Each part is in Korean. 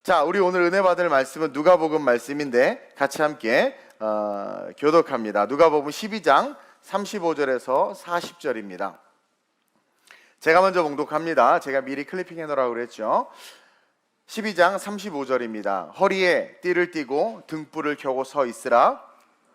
자, 우리 오늘 은혜 받을 말씀은 누가복음 말씀인데 같이 함께 교독합니다. 누가복음 12장 35절에서 40절입니다. 제가 먼저 봉독합니다. 제가 미리 클리핑해 놓으라고 그랬죠. 12장 35절입니다. 허리에 띠를 띠고 등불을 켜고 서 있으라.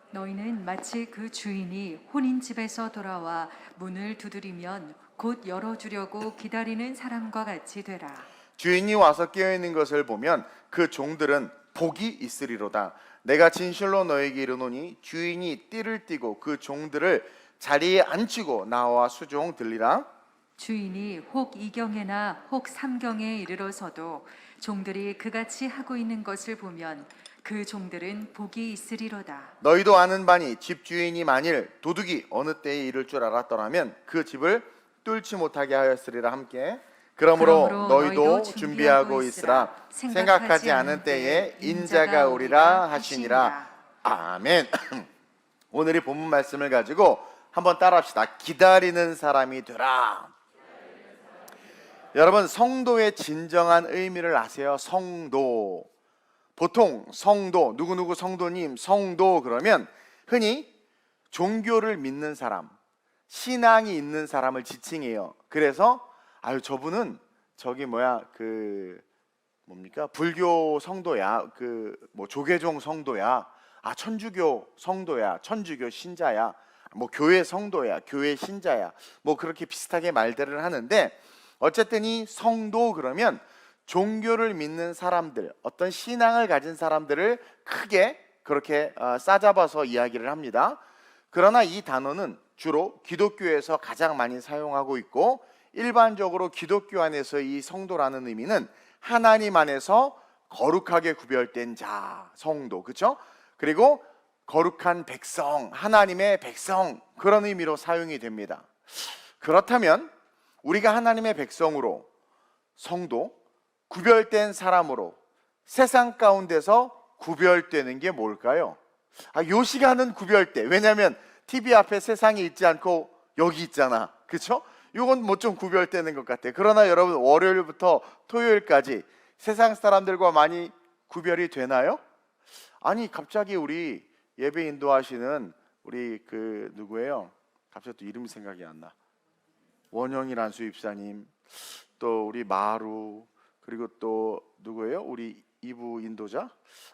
너희는 마치 그 주인이 혼인 집에서 돌아와 문을 두드리면 곧 열어주려고 기다리는 사람과 같이 되라. 주인이 와서 깨어있는 것을 보면 그 종들은 복이 있으리로다. 내가 진실로 너에게 이르노니 주인이 띠를 띠고 그 종들을 자리에 앉히고 나와 수종 들리라. 주인이 혹 이경에나 혹 삼경에 이르러서도 종들이 그같이 하고 있는 것을 보면 그 종들은 복이 있으리로다. 너희도 아는 바니 집주인이 만일 도둑이 어느 때에 이를 줄 알았더라면 그 집을 뚫지 못하게 하였으리라. 함께 그러므로 너희도 준비하고 있으라. 생각하지 않은 때에 인자가 오리라 하시니라. 아멘. 오늘의 본문 말씀을 가지고 한번 따라합시다. 기다리는 사람이 되라. 여러분, 성도의 진정한 의미를 아세요? 성도. 보통 성도, 누구누구 성도님, 성도 그러면 흔히 종교를 믿는 사람, 신앙이 있는 사람을 지칭해요. 그래서 아유, 저분은 저기 불교 성도야, 조계종 성도야, 천주교 성도야, 천주교 신자야, 교회 성도야, 교회 신자야, 그렇게 비슷하게 말들을 하는데, 어쨌든 이 성도 그러면 종교를 믿는 사람들, 어떤 신앙을 가진 사람들을 크게 그렇게 싸잡아서 이야기를 합니다. 그러나 이 단어는 주로 기독교에서 가장 많이 사용하고 있고, 일반적으로 기독교 안에서 이 성도라는 의미는 하나님 안에서 거룩하게 구별된 자, 성도, 그렇죠? 그리고 거룩한 백성, 하나님의 백성, 그런 의미로 사용이 됩니다. 그렇다면 우리가 하나님의 백성으로, 성도, 구별된 사람으로 세상 가운데서 구별되는 게 뭘까요? 요 시간은 구별돼. 왜냐하면 TV 앞에 세상이 있지 않고 여기 있잖아, 그렇죠? 이건 좀 구별되는 것 같아요. 그러나 여러분, 월요일부터 토요일까지 세상 사람들과 많이 구별이 되나요? 아니, 갑자기 우리 예배 인도하시는 우리 누구예요? 갑자기 또 이름이 생각이 안 나. 원영일 안수입사님, 또 우리 마루, 그리고 또 누구예요? 우리 이부 인도자?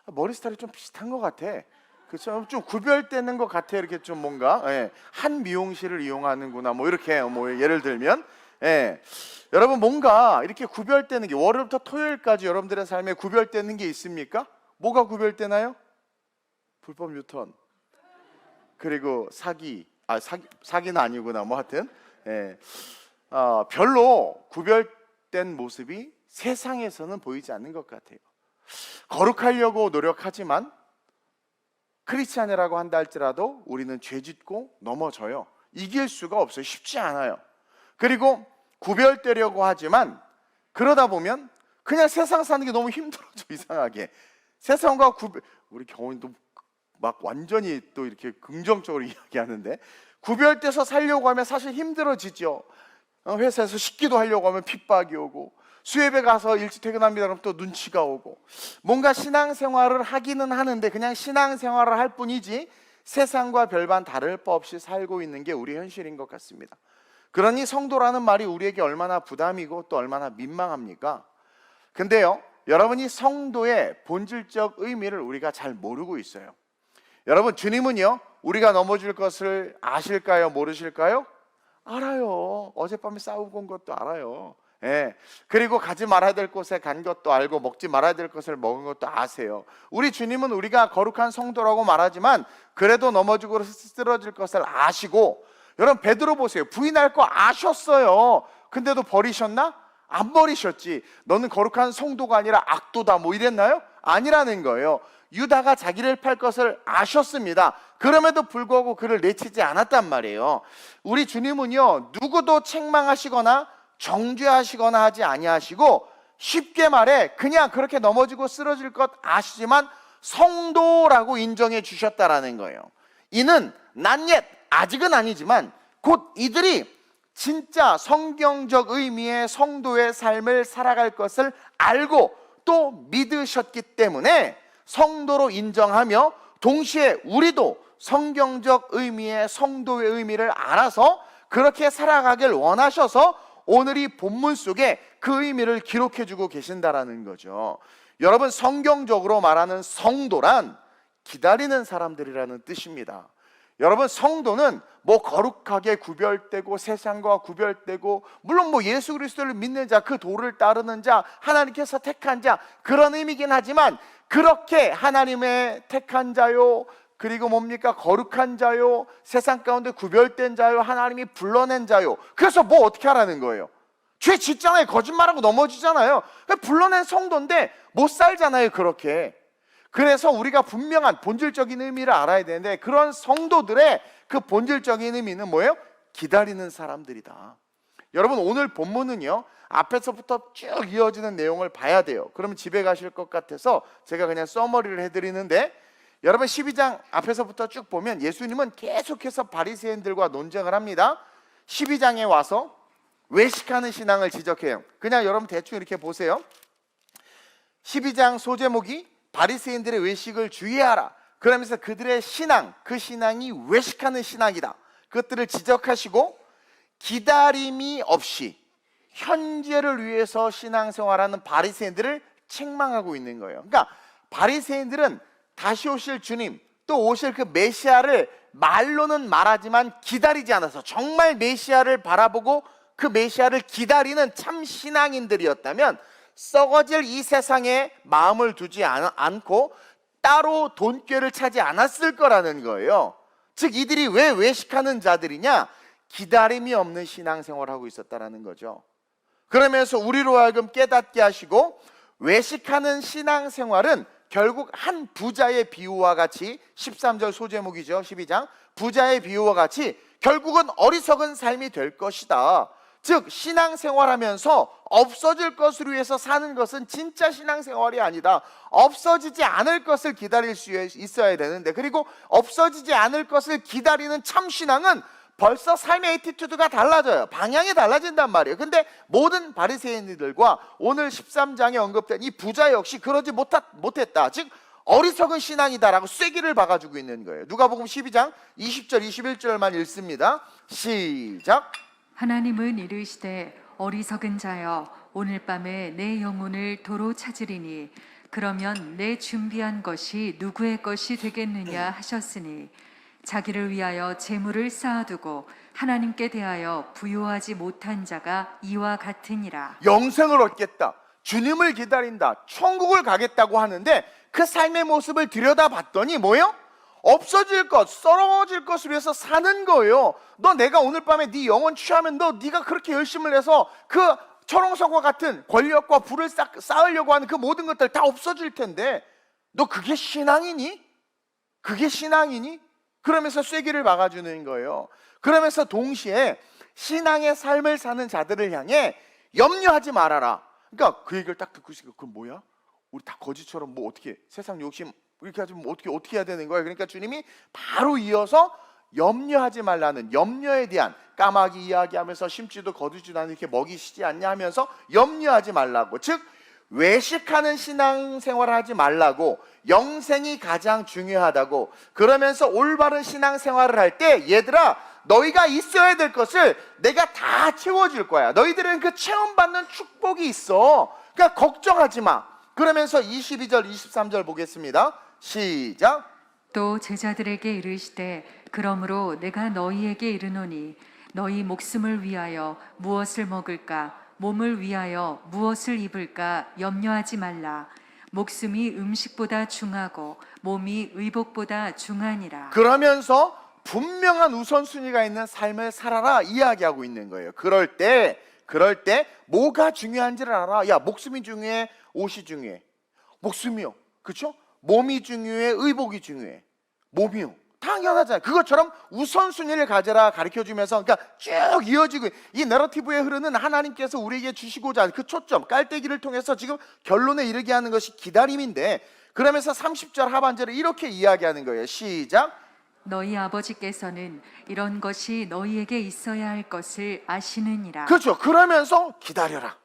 머리 스타일이 좀 비슷한 것 같아. 그렇죠? 좀 구별되는 것 같아. 이렇게 좀 뭔가 한 미용실을 이용하는구나. 이렇게 예를 들면, 여러분, 뭔가 이렇게 구별되는 게 월요일부터 토요일까지 여러분들의 삶에 구별되는 게 있습니까? 뭐가 구별되나요? 불법 유턴, 그리고 사기는 아니구나. 하여튼 별로 구별된 모습이 세상에서는 보이지 않는 것 같아요. 거룩하려고 노력하지만 크리스찬이라고 한다 할지라도 우리는 죄짓고 넘어져요. 이길 수가 없어요. 쉽지 않아요. 그리고 구별되려고 하지만 그러다 보면 그냥 세상 사는 게 너무 힘들어져. 이상하게 세상과 우리 경훈이도 완전히 또 이렇게 긍정적으로 이야기하는데, 구별돼서 살려고 하면 사실 힘들어지죠. 회사에서 식기도 하려고 하면 핍박이 오고, 수협에 가서 일찍 퇴근합니다 그러면 또 눈치가 오고, 뭔가 신앙생활을 하기는 하는데 그냥 신앙생활을 할 뿐이지 세상과 별반 다를 바 없이 살고 있는 게 우리 현실인 것 같습니다. 그러니 성도라는 말이 우리에게 얼마나 부담이고 또 얼마나 민망합니까? 근데요, 여러분이 성도의 본질적 의미를 우리가 잘 모르고 있어요. 여러분, 주님은요, 우리가 넘어질 것을 아실까요? 모르실까요? 알아요. 어젯밤에 싸우고 온 것도 알아요. 그리고 가지 말아야 될 곳에 간 것도 알고 먹지 말아야 될 것을 먹은 것도 아세요. 우리 주님은 우리가 거룩한 성도라고 말하지만 그래도 넘어지고 쓰러질 것을 아시고, 여러분 베드로 보세요. 부인할 거 아셨어요. 근데도 버리셨나? 안 버리셨지. 너는 거룩한 성도가 아니라 악도다 이랬나요? 아니라는 거예요. 유다가 자기를 팔 것을 아셨습니다. 그럼에도 불구하고 그를 내치지 않았단 말이에요. 우리 주님은요, 누구도 책망하시거나 정죄하시거나 하지 아니하시고, 쉽게 말해 그냥 그렇게 넘어지고 쓰러질 것 아시지만 성도라고 인정해 주셨다라는 거예요. 이는 not yet, 아직은 아니지만 곧 이들이 진짜 성경적 의미의 성도의 삶을 살아갈 것을 알고 또 믿으셨기 때문에 성도로 인정하며 동시에 우리도 성경적 의미의 성도의 의미를 알아서 그렇게 살아가길 원하셔서 오늘 이 본문 속에 그 의미를 기록해 주고 계신다라는 거죠. 여러분, 성경적으로 말하는 성도란 기다리는 사람들이라는 뜻입니다. 여러분, 성도는 뭐 거룩하게 구별되고 세상과 구별되고, 물론 뭐 예수 그리스도를 믿는 자, 그 도를 따르는 자, 하나님께서 택한 자, 그런 의미긴 하지만 그렇게 하나님의 택한 자요, 그리고 뭡니까? 거룩한 자요, 세상 가운데 구별된 자요, 하나님이 불러낸 자요. 그래서 뭐 어떻게 하라는 거예요? 죄 짓잖아요. 거짓말하고 넘어지잖아요. 불러낸 성도인데 못 살잖아요, 그렇게. 그래서 우리가 분명한 본질적인 의미를 알아야 되는데, 그런 성도들의 그 본질적인 의미는 뭐예요? 기다리는 사람들이다. 여러분, 오늘 본문은요, 앞에서부터 쭉 이어지는 내용을 봐야 돼요. 그러면 집에 가실 것 같아서 제가 그냥 써머리를 해드리는데, 여러분 12장 앞에서부터 쭉 보면 예수님은 계속해서 바리새인들과 논쟁을 합니다. 12장에 와서 외식하는 신앙을 지적해요. 그냥 여러분 대충 이렇게 보세요. 12장 소제목이 바리새인들의 외식을 주의하라. 그러면서 그들의 신앙, 그 신앙이 외식하는 신앙이다, 그것들을 지적하시고, 기다림이 없이 현재를 위해서 신앙생활하는 바리새인들을 책망하고 있는 거예요. 그러니까 바리새인들은 다시 오실 주님, 또 오실 그 메시아를 말로는 말하지만 기다리지 않아서, 정말 메시아를 바라보고 그 메시아를 기다리는 참 신앙인들이었다면 썩어질 이 세상에 마음을 두지 않고 따로 돈꾀를 차지 않았을 거라는 거예요. 즉 이들이 왜 외식하는 자들이냐? 기다림이 없는 신앙생활을 하고 있었다라는 거죠. 그러면서 우리로 하여금 깨닫게 하시고, 외식하는 신앙생활은 결국 한 부자의 비유와 같이, 13절 소제목이죠, 12장 부자의 비유와 같이 결국은 어리석은 삶이 될 것이다. 즉 신앙생활하면서 없어질 것을 위해서 사는 것은 진짜 신앙생활이 아니다. 없어지지 않을 것을 기다릴 수 있어야 되는데, 그리고 없어지지 않을 것을 기다리는 참 신앙은 벌써 삶의 에티튜드가 달라져요. 방향이 달라진단 말이에요. 근데 모든 바리새인들과 오늘 13장에 언급된 이 부자 역시 그러지 못했다. 즉 어리석은 신앙이다라고 쐐기를 박아주고 있는 거예요. 누가복음 12장 20절 21절만 읽습니다. 시작. 하나님은 이르시되 어리석은 자여, 오늘 밤에 내 영혼을 도로 찾으리니 그러면 내 준비한 것이 누구의 것이 되겠느냐 하셨으니, 자기를 위하여 재물을 쌓아두고 하나님께 대하여 부요하지 못한 자가 이와 같으니라. 영생을 얻겠다, 주님을 기다린다, 천국을 가겠다고 하는데 그 삶의 모습을 들여다봤더니 뭐예요? 없어질 것, 썰어질 것을 위해서 사는 거예요. 너 내가 오늘 밤에 네 영혼 취하면 네가 그렇게 열심을 해서 그 철옹성과 같은 권력과 부를 쌓으려고 하는 그 모든 것들 다 없어질 텐데 너 그게 신앙이니? 그게 신앙이니? 그러면서 쐐기를 박아주는 거예요. 그러면서 동시에 신앙의 삶을 사는 자들을 향해 염려하지 말아라. 그러니까 그 얘기를 딱 듣고 있으니까 그건 뭐야? 우리 다 거지처럼 뭐 어떻게 세상 욕심 이렇게 하지 뭐 어떻게 해야 되는 거야? 그러니까 주님이 바로 이어서 염려하지 말라는, 염려에 대한, 까마귀 이야기하면서 심지도 거두지도 않는 이렇게 먹이시지 않냐 하면서 염려하지 말라고, 즉 외식하는 신앙생활을 하지 말라고, 영생이 가장 중요하다고, 그러면서 올바른 신앙생활을 할 때 얘들아 너희가 있어야 될 것을 내가 다 채워줄 거야. 너희들은 그 체험받는 축복이 있어. 그러니까 걱정하지 마. 그러면서 22절 23절 보겠습니다. 시작. 또 제자들에게 이르시되 그러므로 내가 너희에게 이르노니 너희 목숨을 위하여 무엇을 먹을까, 몸을 위하여 무엇을 입을까 염려하지 말라. 목숨이 음식보다 중하고 몸이 의복보다 중하니라. 그러면서 분명한 우선순위가 있는 삶을 살아라 이야기하고 있는 거예요. 그럴 때 뭐가 중요한지를 알아. 야, 목숨이 중요해, 옷이 중요해? 목숨이요. 그렇죠? 몸이 중요해, 의복이 중요해? 몸이요. 당연하잖아요. 그것처럼 우선순위를 가져라 가르쳐주면서, 그러니까 쭉 이어지고 이 내러티브에 흐르는 하나님께서 우리에게 주시고자 하는 그 초점, 깔때기를 통해서 지금 결론에 이르게 하는 것이 기다림인데, 그러면서 30절 하반절을 이렇게 이야기하는 거예요. 시작. 너희 아버지께서는 이런 것이 너희에게 있어야 할 것을 아시느니라. 그렇죠. 그러면서 기다려라.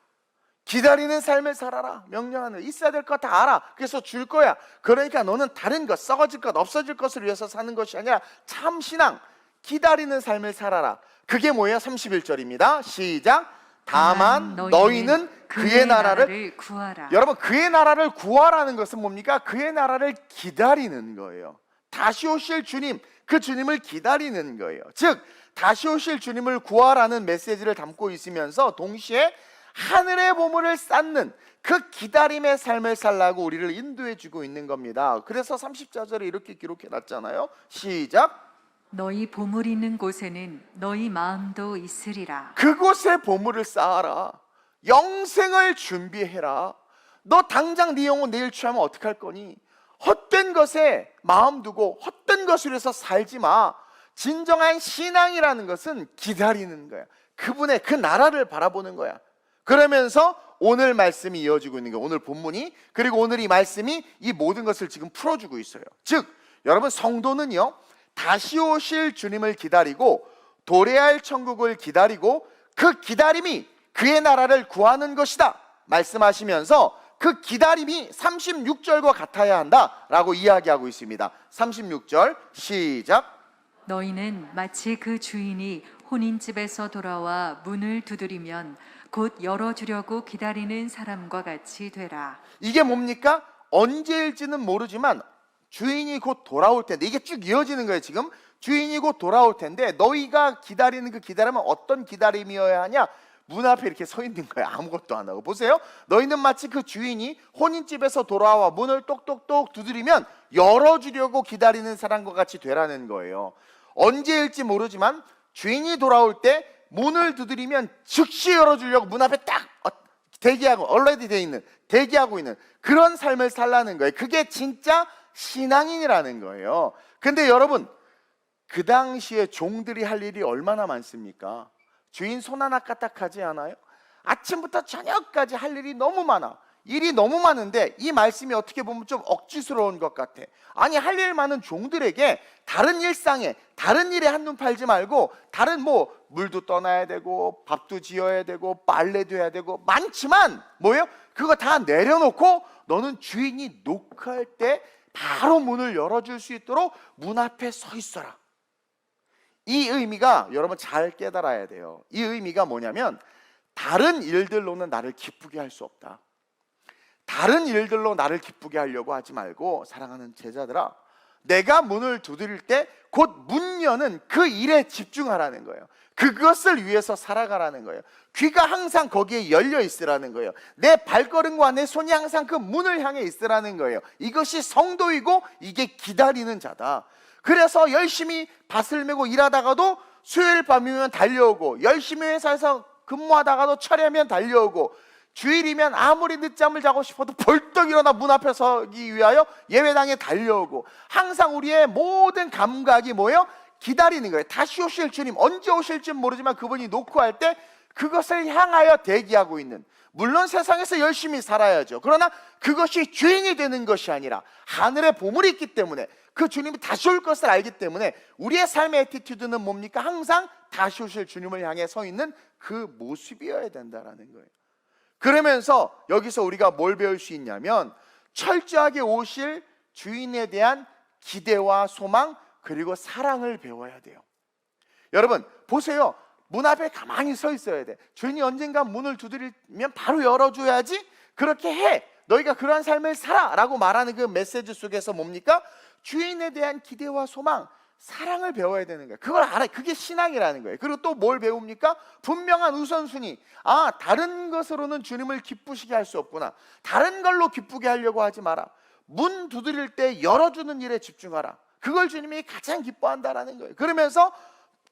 기다리는 삶을 살아라. 명령하는, 있어야 될 것 다 알아. 그래서 줄 거야. 그러니까 너는 다른 것, 썩어질 것, 없어질 것을 위해서 사는 것이 아니라 참 신앙, 기다리는 삶을 살아라. 그게 뭐예요? 31절입니다. 시작. 다만 너희는 그의 나라를 구하라. 여러분, 그의 나라를 구하라는 것은 뭡니까? 그의 나라를 기다리는 거예요. 다시 오실 주님, 그 주님을 기다리는 거예요. 즉 다시 오실 주님을 구하라는 메시지를 담고 있으면서 동시에 하늘의 보물을 쌓는 그 기다림의 삶을 살라고 우리를 인도해 주고 있는 겁니다. 그래서 30절에 이렇게 기록해 놨잖아요. 시작. 너희 보물 있는 곳에는 너희 마음도 있으리라. 그곳에 보물을 쌓아라. 영생을 준비해라. 너 당장 네 영혼 내일 취하면 어떡할 거니? 헛된 것에 마음 두고 헛된 것을 위해서 살지 마. 진정한 신앙이라는 것은 기다리는 거야. 그분의 그 나라를 바라보는 거야. 그러면서 오늘 말씀이 이어지고 있는 거예요. 오늘 본문이, 그리고 오늘 이 말씀이 이 모든 것을 지금 풀어주고 있어요. 즉 여러분, 성도는요 다시 오실 주님을 기다리고 도래할 천국을 기다리고 그 기다림이 그의 나라를 구하는 것이다 말씀하시면서 그 기다림이 36절과 같아야 한다라고 이야기하고 있습니다. 36절 시작. 너희는 마치 그 주인이 혼인집에서 돌아와 문을 두드리면 곧 열어주려고 기다리는 사람과 같이 되라. 이게 뭡니까? 언제일지는 모르지만 주인이 곧 돌아올 텐데, 이게 쭉 이어지는 거예요. 지금 주인이 곧 돌아올 텐데 너희가 기다리는 그 기다림은 어떤 기다림이어야 하냐? 문 앞에 이렇게 서 있는 거예요. 아무것도 안 하고. 보세요. 너희는 마치 그 주인이 혼인집에서 돌아와 문을 똑똑똑 두드리면 열어주려고 기다리는 사람과 같이 되라는 거예요. 언제일지 모르지만 주인이 돌아올 때 문을 두드리면 즉시 열어주려고 문 앞에 딱 대기하고, already 돼 있는, 대기하고 있는 그런 삶을 살라는 거예요. 그게 진짜 신앙인이라는 거예요. 근데 여러분, 그 당시에 종들이 할 일이 얼마나 많습니까? 주인 손 하나 까딱하지 않아요? 아침부터 저녁까지 할 일이 너무 많아. 일이 너무 많은데 이 말씀이 어떻게 보면 좀 억지스러운 것 같아. 아니, 할 일 많은 종들에게 다른 일상에, 다른 일에 한눈 팔지 말고 다른 물도 떠나야 되고 밥도 지어야 되고 빨래도 해야 되고 많지만 뭐예요? 그거 다 내려놓고 너는 주인이 노크할 때 바로 문을 열어줄 수 있도록 문 앞에 서 있어라. 이 의미가 여러분 잘 깨달아야 돼요. 이 의미가 뭐냐면 다른 일들로는 나를 기쁘게 할 수 없다. 다른 일들로 나를 기쁘게 하려고 하지 말고, 사랑하는 제자들아, 내가 문을 두드릴 때 곧 문 여는 그 일에 집중하라는 거예요. 그것을 위해서 살아가라는 거예요. 귀가 항상 거기에 열려 있으라는 거예요. 내 발걸음과 내 손이 항상 그 문을 향해 있으라는 거예요. 이것이 성도이고 이게 기다리는 자다. 그래서 열심히 밭을 메고 일하다가도 수요일 밤이면 달려오고, 열심히 회사에서 근무하다가도 철야면 달려오고, 주일이면 아무리 늦잠을 자고 싶어도 벌떡 일어나 문 앞에 서기 위하여 예배당에 달려오고, 항상 우리의 모든 감각이 뭐예요? 기다리는 거예요. 다시 오실 주님, 언제 오실지 모르지만 그분이 노크할 때 그것을 향하여 대기하고 있는, 물론 세상에서 열심히 살아야죠. 그러나 그것이 주인이 되는 것이 아니라 하늘에 보물이 있기 때문에, 그 주님이 다시 올 것을 알기 때문에 우리의 삶의 애티튜드는 뭡니까? 항상 다시 오실 주님을 향해 서 있는 그 모습이어야 된다는 거예요. 그러면서 여기서 우리가 뭘 배울 수 있냐면, 철저하게 오실 주인에 대한 기대와 소망, 그리고 사랑을 배워야 돼요. 여러분 보세요. 문 앞에 가만히 서 있어야 돼. 주인이 언젠가 문을 두드리면 바로 열어줘야지. 그렇게 해. 너희가 그러한 삶을 살아 라고 말하는 그 메시지 속에서 뭡니까? 주인에 대한 기대와 소망, 사랑을 배워야 되는 거예요. 그걸 알아요. 그게 신앙이라는 거예요. 그리고 또 뭘 배웁니까? 분명한 우선순위. 다른 것으로는 주님을 기쁘시게 할 수 없구나. 다른 걸로 기쁘게 하려고 하지 마라. 문 두드릴 때 열어주는 일에 집중하라. 그걸 주님이 가장 기뻐한다라는 거예요. 그러면서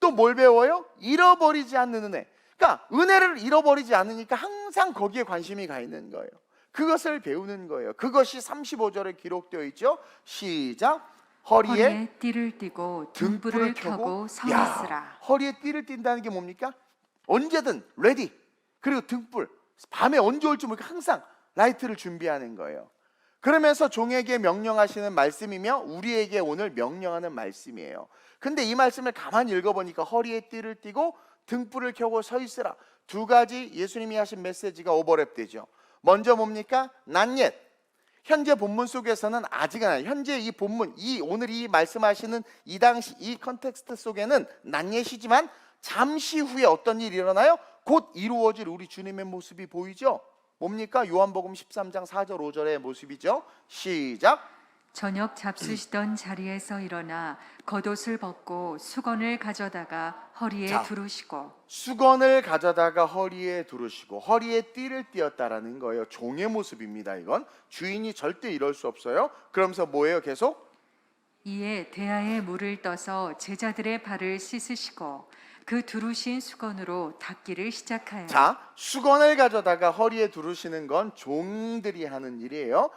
또 뭘 배워요? 잃어버리지 않는 은혜. 그러니까 은혜를 잃어버리지 않으니까 항상 거기에 관심이 가 있는 거예요. 그것을 배우는 거예요. 그것이 35절에 기록되어 있죠. 시작. 허리에 띠를 띠고 등불을 켜고 서 있으라. 허리에 띠를 띈다는 게 뭡니까? 언제든 레디. 그리고 등불, 밤에 언제 올지 모르니까 항상 라이트를 준비하는 거예요. 그러면서 종에게 명령하시는 말씀이며 우리에게 오늘 명령하는 말씀이에요. 근데 이 말씀을 가만히 읽어보니까 허리에 띠를 띠고 등불을 켜고 서 있으라. 두 가지 예수님이 하신 메시지가 오버랩되죠. 먼저 뭡니까? Not yet. 현재 본문 속에서는 아직은 아니에요. 현재 이 본문, 오늘 이 말씀하시는 이 당시 이 컨텍스트 속에는 not yet이지만 잠시 후에 어떤 일이 일어나요? 곧 이루어질 우리 주님의 모습이 보이죠. 뭡니까? 요한복음 13장 4절 5절의 모습이죠. 시작. 저녁 잡수시던 자리에서 일어나 겉옷을 벗고 수건을 가져다가 허리에 자. 두르시고 수건을 가져다가 허리에 두르시고 허리에 띠를 띠었다라는 거예요. 종의 모습입니다. 이건 주인이 절대 이럴 수 없어요. 그러면서 뭐예요? 계속 이에 대야에 물을 떠서 제자들의 발을 씻으시고 그 두르신 수건으로 닦기를 시작하여 자, 수건을 가져다가 허리에 두르시는 건 종들이 하는 일이에요.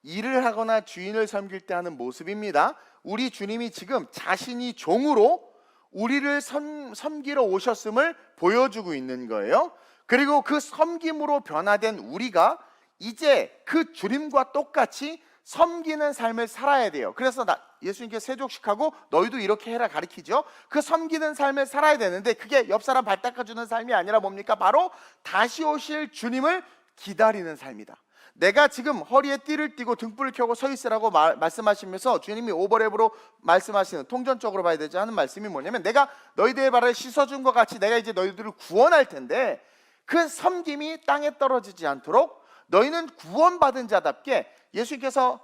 일을 하거나 주인을 섬길 때 하는 모습입니다. 우리 주님이 지금 자신이 종으로 우리를 섬기러 오셨음을 보여주고 있는 거예요. 그리고 그 섬김으로 변화된 우리가 이제 그 주님과 똑같이 섬기는 삶을 살아야 돼요. 그래서 예수님께 세족식하고 너희도 이렇게 해라 가르치죠. 그 섬기는 삶을 살아야 되는데 그게 옆 사람 발 닦아주는 삶이 아니라 뭡니까? 바로 다시 오실 주님을 기다리는 삶이다. 내가 지금 허리에 띠를 띠고 등불을 켜고 서 있으라고 말씀하시면서 주님이 오버랩으로 말씀하시는, 통전적으로 봐야 되지 않은 말씀이 뭐냐면, 내가 너희들의 발을 씻어준 것 같이 내가 이제 너희들을 구원할 텐데 그 섬김이 땅에 떨어지지 않도록 너희는 구원받은 자답게, 예수님께서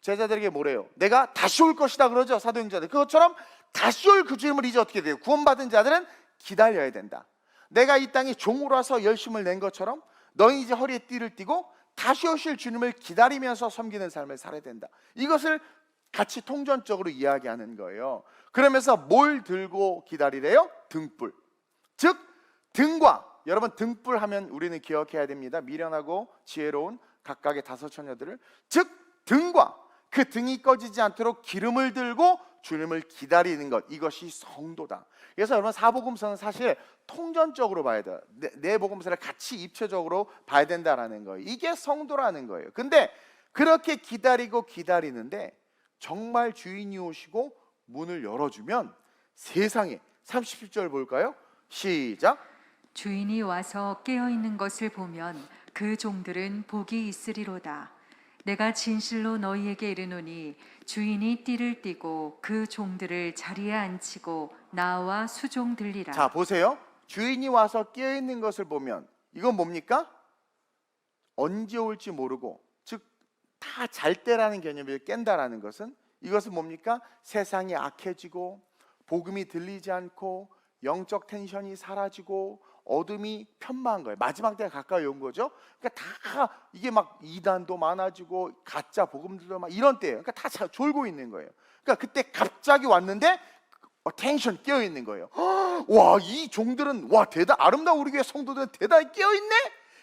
제자들에게 뭐래요? 내가 다시 올 것이다 그러죠, 사도행전에. 그것처럼 다시 올 그 주님을 이제 어떻게 돼요? 구원받은 자들은 기다려야 된다. 내가 이 땅에 종으로 와서 열심을 낸 것처럼 너희 이제 허리에 띠를 띠고 다시 오실 주님을 기다리면서 섬기는 삶을 살아야 된다. 이것을 같이 통전적으로 이야기하는 거예요. 그러면서 뭘 들고 기다리래요? 등불. 즉 등과, 여러분 등불 하면 우리는 기억해야 됩니다. 미련하고 지혜로운 각각의 5 처녀들을, 즉 등과 그 등이 꺼지지 않도록 기름을 들고 주님을 기다리는 것, 이것이 성도다. 그래서 여러분 사복음서는 사실 통전적으로 봐야 돼요. 네 복음서를 같이 입체적으로 봐야 된다라는 거예요. 이게 성도라는 거예요. 근데 그렇게 기다리고 기다리는데 정말 주인이 오시고 문을 열어주면 세상에, 37절 볼까요? 시작. 주인이 와서 깨어있는 것을 보면 그 종들은 복이 있으리로다. 내가 진실로 너희에게 이르노니 주인이 띠를 띠고 그 종들을 자리에 앉히고 나와 수종 들리라. 자 보세요. 주인이 와서 깨어있는 것을 보면 이건 뭡니까? 언제 올지 모르고, 즉 다 잘 때라는 개념을 깬다라는 것은, 이것은 뭡니까? 세상이 악해지고 복음이 들리지 않고 영적 텐션이 사라지고 어둠이 편마한 거예요. 마지막 때가 가까이 온 거죠. 그러니까 다 이게 막 이단도 많아지고 가짜 복음들도 막 이런 때예요. 그러니까 다 졸고 있는 거예요. 그러니까 그때 갑자기 왔는데 텐션 깨어 있는 거예요. 와, 이 종들은 와 아름다운 우리 교회 성도들은 대단히 깨어 있네.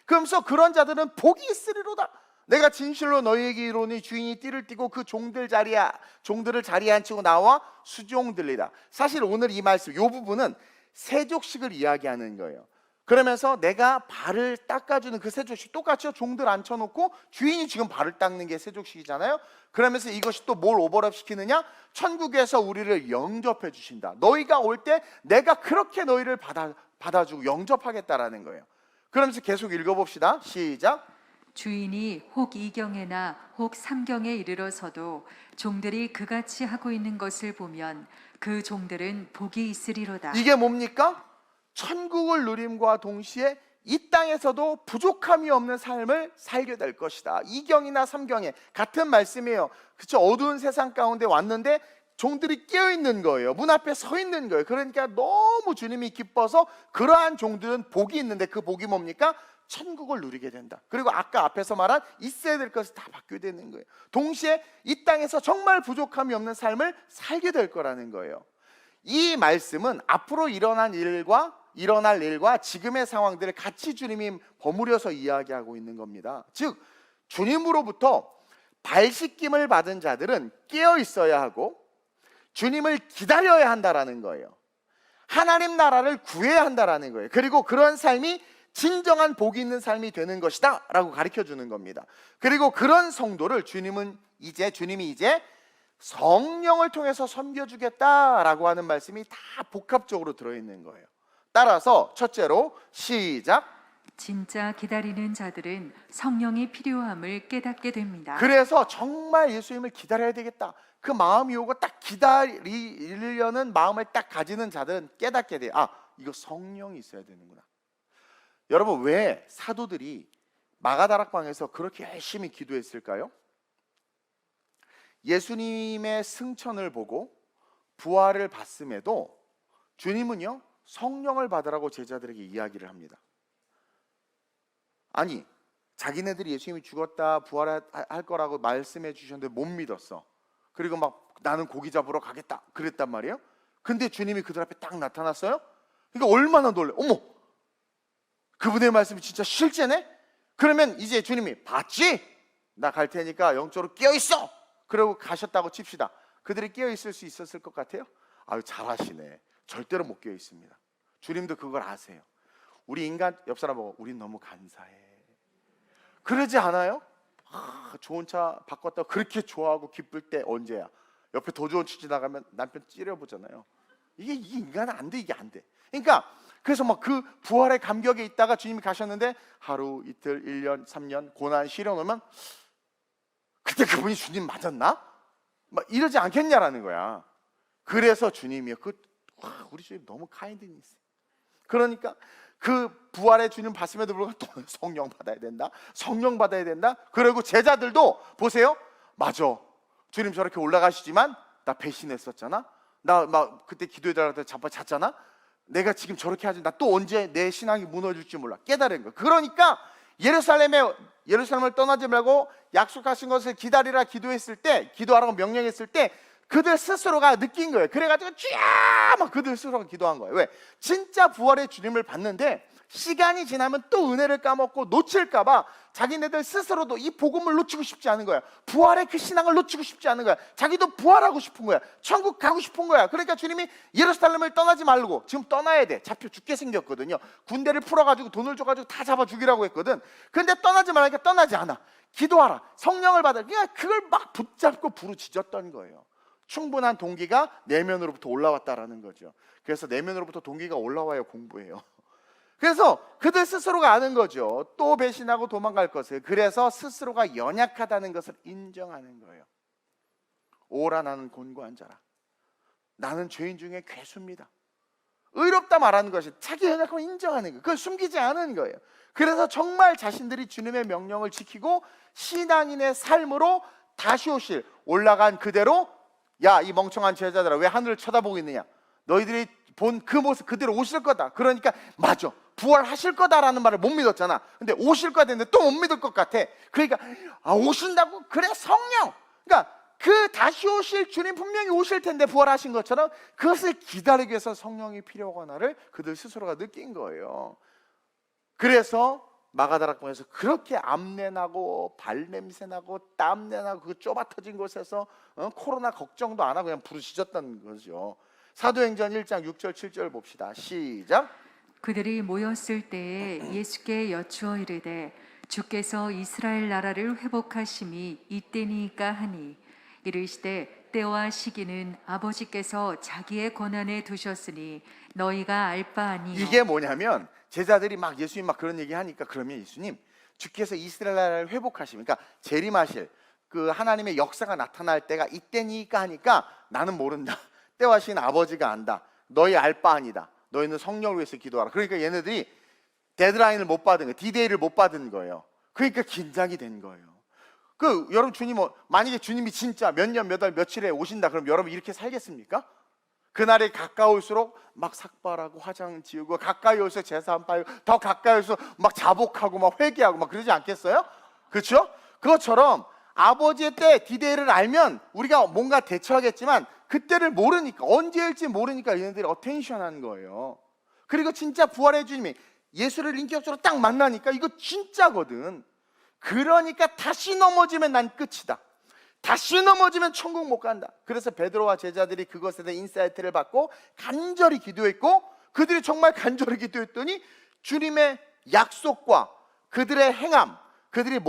그러면서 그런 자들은 복이 있으리로다. 내가 진실로 너희에게 이르노니 주인이 띠를 띠고 그 종들을 자리에 앉히고 나와 수종 들리라. 사실 오늘 이 말씀, 이 부분은 세족식을 이야기하는 거예요. 그러면서 내가 발을 닦아주는 그 세족식, 똑같죠? 종들 앉혀놓고 주인이 지금 발을 닦는 게 세족식이잖아요. 그러면서 이것이 또 뭘 오버랩 시키느냐? 천국에서 우리를 영접해 주신다. 너희가 올 때 내가 그렇게 너희를 받아주고 영접하겠다라는 거예요. 그러면서 계속 읽어봅시다. 시작. 주인이 혹 2경에나 혹 3경에 이르러서도 종들이 그같이 하고 있는 것을 보면 그 종들은 복이 있으리로다. 이게 뭡니까? 천국을 누림과 동시에 이 땅에서도 부족함이 없는 삶을 살게 될 것이다. 2경이나 3경에 같은 말씀이에요. 그렇죠? 어두운 세상 가운데 왔는데 종들이 깨어 있는 거예요. 문 앞에 서 있는 거예요. 그러니까 너무 주님이 기뻐서 그러한 종들은 복이 있는데, 그 복이 뭡니까? 천국을 누리게 된다. 그리고 아까 앞에서 말한 있어야 될 것을 다 받게 되는 거예요. 동시에 이 땅에서 정말 부족함이 없는 삶을 살게 될 거라는 거예요. 이 말씀은 앞으로 일어날 일과 지금의 상황들을 같이 주님이 버무려서 이야기하고 있는 겁니다. 즉 주님으로부터 발 씻김을 받은 자들은 깨어 있어야 하고 주님을 기다려야 한다라는 거예요. 하나님 나라를 구해야 한다라는 거예요. 그리고 그런 삶이 진정한 복이 있는 삶이 되는 것이다 라고 가르쳐 주는 겁니다. 그리고 그런 성도를 주님이 이제 성령을 통해서 섬겨주겠다라고 하는 말씀이 다 복합적으로 들어있는 거예요. 따라서 첫째로 시작. 진짜 기다리는 자들은 성령이 필요함을 깨닫게 됩니다. 그래서 정말 예수님을 기다려야 되겠다, 그 마음이 오고 딱 기다리려는 마음을 딱 가지는 자들은 깨닫게 돼요. 아, 이거 성령이 있어야 되는구나. 여러분, 왜 사도들이 마가다락방에서 그렇게 열심히 기도했을까요? 예수님의 승천을 보고 부활을 봤음에도 주님은요, 성령을 받으라고 제자들에게 이야기를 합니다. 아니, 자기네들이 예수님이 죽었다 부활할 거라고 말씀해 주셨는데 못 믿었어. 그리고 막 나는 고기 잡으러 가겠다 그랬단 말이에요. 근데 주님이 그들 앞에 딱 나타났어요. 그러니까 얼마나 놀래. 어머, 그분의 말씀이 진짜 실제네? 그러면 이제 주님이 봤지? 나 갈 테니까 영적으로 깨어있어! 그러고 가셨다고 칩시다. 그들이 깨어있을 수 있었을 것 같아요? 아유, 잘하시네. 절대로 못 깨어있습니다. 주님도 그걸 아세요. 우리 인간, 옆 사람 보고 우린 너무 간사해, 그러지 않아요? 아, 좋은 차 바꿨다고 그렇게 좋아하고 기쁠 때 언제야? 옆에 더 좋은 차 지나가면 남편 찌려보잖아요. 이게 인간은 안 돼, 이게 안 돼. 그러니까 그래서 막 그 부활의 감격에 있다가 주님이 가셨는데 하루, 이틀, 1년, 3년 고난 시련 오면 그때 그분이 주님 맞았나? 막 이러지 않겠냐라는 거야. 그래서 주님이요, 우리 주님 너무 카인드니스. 그러니까 그 부활의 주님 봤음에도 불구하고 또 성령 받아야 된다, 성령 받아야 된다. 그리고 제자들도 보세요. 맞아, 주님 저렇게 올라가시지만 나 배신했었잖아, 나 막 그때 기도해달라고 잤잖아, 내가 지금 저렇게 하지, 나 또 언제 내 신앙이 무너질지 몰라, 깨달은 거야. 그러니까 예루살렘을 떠나지 말고 약속하신 것을 기다리라 기도했을 때, 기도하라고 명령했을 때 그들 스스로가 느낀 거예요. 그래가지고 막 그들 스스로가 기도한 거예요. 왜? 진짜 부활의 주님을 봤는데 시간이 지나면 또 은혜를 까먹고 놓칠까봐 자기네들 스스로도 이 복음을 놓치고 싶지 않은 거야. 부활의 그 신앙을 놓치고 싶지 않은 거야. 자기도 부활하고 싶은 거야. 천국 가고 싶은 거야. 그러니까 주님이 예루살렘을 떠나지 말고, 지금 떠나야 돼, 잡혀 죽게 생겼거든요. 군대를 풀어가지고 돈을 줘가지고 다 잡아 죽이라고 했거든. 근데 떠나지 말라니까 떠나지 않아. 기도하라, 성령을 받아. 그냥 그걸 막 붙잡고 부르짖었던 거예요. 충분한 동기가 내면으로부터 올라왔다라는 거죠. 그래서 내면으로부터 동기가 올라와야 공부해요. 그래서 그들 스스로가 아는 거죠. 또 배신하고 도망갈 것을. 그래서 스스로가 연약하다는 것을 인정하는 거예요. 오라, 나는 곤고한 자라, 나는 죄인 중에 괴수입니다. 의롭다 말하는 것이 자기 연약함을 인정하는 거예요. 그걸 숨기지 않은 거예요. 그래서 정말 자신들이 주님의 명령을 지키고 신앙인의 삶으로 다시 오실, 올라간 그대로, 야, 이 멍청한 제자들아, 왜 하늘을 쳐다보고 있느냐, 너희들이 본 그 모습 그대로 오실 거다. 그러니까 맞아, 부활하실 거다라는 말을 못 믿었잖아. 근데 오실 거다 했는데 또 못 믿을 것 같아. 그러니까 오신다고? 그래, 성령. 그러니까 그 다시 오실 주님 분명히 오실 텐데, 부활하신 것처럼 그것을 기다리기 위해서 성령이 필요하구나를 그들 스스로가 느낀 거예요. 그래서 마가다락방에서 그렇게 암내나고 발냄새나고 땀내나고 그 좁아터진 곳에서 코로나 걱정도 안 하고 그냥 부르짖었던 거죠. 사도행전 1장 6절 7절 봅시다. 시작. 그들이 모였을 때에 예수께 여쭈어 이르되 주께서 이스라엘 나라를 회복하심이 이때니까 하니, 이르시되 때와 시기는 아버지께서 자기의 권한에 두셨으니 너희가 알 바 아니요. 이게 뭐냐면, 제자들이 막 예수님 막 그런 얘기 하니까, 그러면 예수님, 주께서 이스라엘 나라를 회복하시면, 그러니까 재림하실 그 하나님의 역사가 나타날 때가 이때니까 하니까, 나는 모른다, 때와 시기는 아버지가 안다, 너희 알 바 아니다, 너희는 성령을 위해서 기도하라. 그러니까 얘네들이 데드라인을 못 받은 거예요. 디데이를 못 받은 거예요. 그러니까 긴장이 된 거예요. 여러분, 만약에 주님이 진짜 몇 년, 몇 월, 며칠에 오신다, 그럼 여러분 이렇게 살겠습니까? 그날이 가까울수록 막 삭발하고 화장 지우고, 가까이 올수록 제사 안 빠지고, 더 가까이 올수록 막 자복하고 막 회개하고 막 그러지 않겠어요? 그렇죠? 그것처럼 아버지의 때 디데이를 알면 우리가 뭔가 대처하겠지만, 그때를 모르니까, 언제일지 모르니까 얘네들이 어텐션한 거예요. 그리고 진짜 부활의 주님이 예수를 인격적으로 딱 만나니까 이거 진짜거든. 그러니까 다시 넘어지면 난 끝이다, 다시 넘어지면 천국 못 간다. 그래서 베드로와 제자들이 그것에 대해 인사이트를 받고 간절히 기도했고, 그들이 정말 간절히 기도했더니 주님의 약속과 그들의 행함, 그들이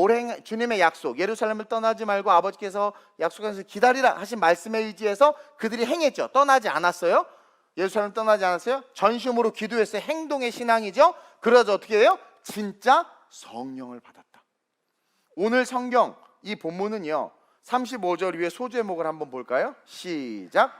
주님의 약속, 예루살렘을 떠나지 말고 아버지께서 약속하셔서 기다리라 하신 말씀에 의지해서 그들이 행했죠. 떠나지 않았어요. 예루살렘 떠나지 않았어요? 전심으로 기도했어요. 행동의 신앙이죠. 그러자 어떻게 해요? 진짜 성령을 받았다. 오늘 성경 이 본문은요 35절 위에 소제목을 한번 볼까요? 시작.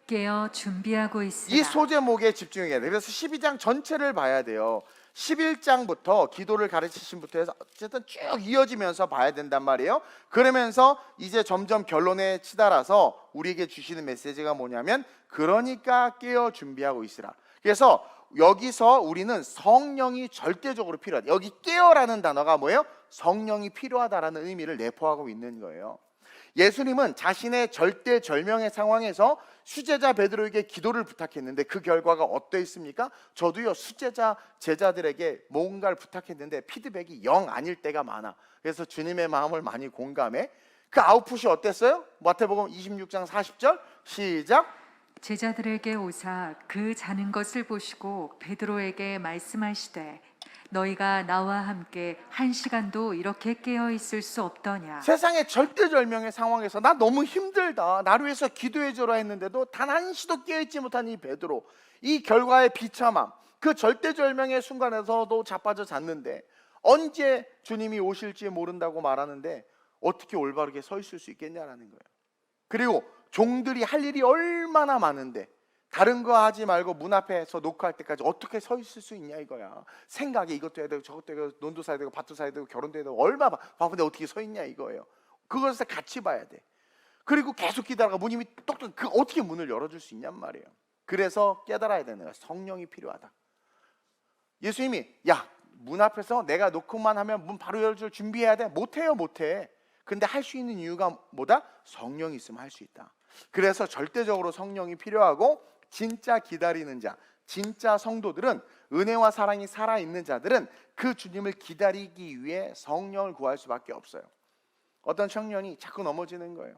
깨어 준비하고 있으라. 이 소제목에 집중해야 돼요. 그래서 12장 전체를 봐야 돼요. 11장부터 기도를 가르치신 부터 해서 어쨌든 쭉 이어지면서 봐야 된단 말이에요. 그러면서 이제 점점 결론에 치달아서 우리에게 주시는 메시지가 뭐냐면 그러니까 깨어 준비하고 있으라. 그래서 여기서 우리는 성령이 절대적으로 필요하다. 여기 깨어라는 단어가 뭐예요? 성령이 필요하다라는 의미를 내포하고 있는 거예요. 예수님은 자신의 절대절명의 상황에서 수제자 베드로에게 기도를 부탁했는데 그 결과가 어떠했습니까? 저도요 수제자 제자들에게 뭔가를 부탁했는데 피드백이 영 아닐 때가 많아. 그래서 주님의 마음을 많이 공감해. 그 아웃풋이 어땠어요? 마태복음 26장 40절 시작. 제자들에게 오사 그 자는 것을 보시고 베드로에게 말씀하시되 너희가 나와 함께 1시간도 이렇게 깨어 있을 수 없더냐. 세상의 절대절명의 상황에서 나 너무 힘들다, 나를 위해서 기도해줘라 했는데도 단 한시도 깨어있지 못한 이 베드로, 이 결과의 비참함, 그 절대절명의 순간에서도 자빠져 잤는데 언제 주님이 오실지 모른다고 말하는데 어떻게 올바르게 서 있을 수 있겠냐라는 거예요. 그리고 종들이 할 일이 얼마나 많은데 다른 거 하지 말고 문 앞에서 녹화할 때까지 어떻게 서 있을 수 있냐 이거야. 생각에 이것도 해야 되고 저것도 해야 되고 논도 사야 되고 밭도 사야 되고 결혼도 해야 되고 얼마나 바쁜데 어떻게 서 있냐 이거예요. 그것을 같이 봐야 돼. 그리고 계속 기다려가 문이 똑똑 그 어떻게 문을 열어줄 수 있냔 말이에요. 그래서 깨달아야 되는 거야. 성령이 필요하다. 예수님이 야 문 앞에서 내가 놓고만 하면 문 바로 열어줄 준비해야 돼. 못해요 못해. 근데 할 수 있는 이유가 뭐다? 성령이 있으면 할 수 있다. 그래서 절대적으로 성령이 필요하고 진짜 기다리는 자, 진짜 성도들은 은혜와 사랑이 살아있는 자들은 그 주님을 기다리기 위해 성령을 구할 수밖에 없어요. 어떤 청년이 자꾸 넘어지는 거예요.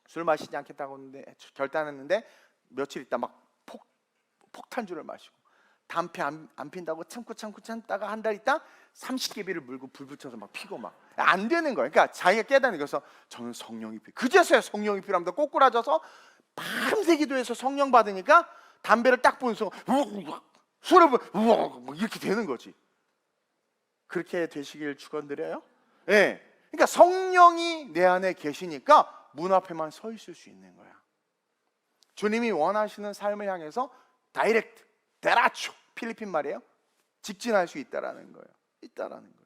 술 마시지 않겠다고 했는데 결단했는데 며칠 있다 막 폭탄주를 마시고 담배 안 핀다고 참다가 한 달 있다 30개비를 물고 불 붙여서 막 피고 막 안 되는 거예요. 그러니까 자기가 깨닫는 거서 저는 성령이 그제서야 성령이 필요합니다. 꼬꾸라져서 밤새 기도해서 성령 받으니까 담배를 딱 보는 순간 술을 뭐 이렇게 되는 거지. 그렇게 되시길 축원드려요. 예. 네. 그러니까 성령이 내 안에 계시니까 문 앞에만 서 있을 수 있는 거야. 주님이 원하시는 삶을 향해서 다이렉트, 데라초, 필리핀 말이에요. 직진할 수 있다라는 거예요. 있다라는 거예요.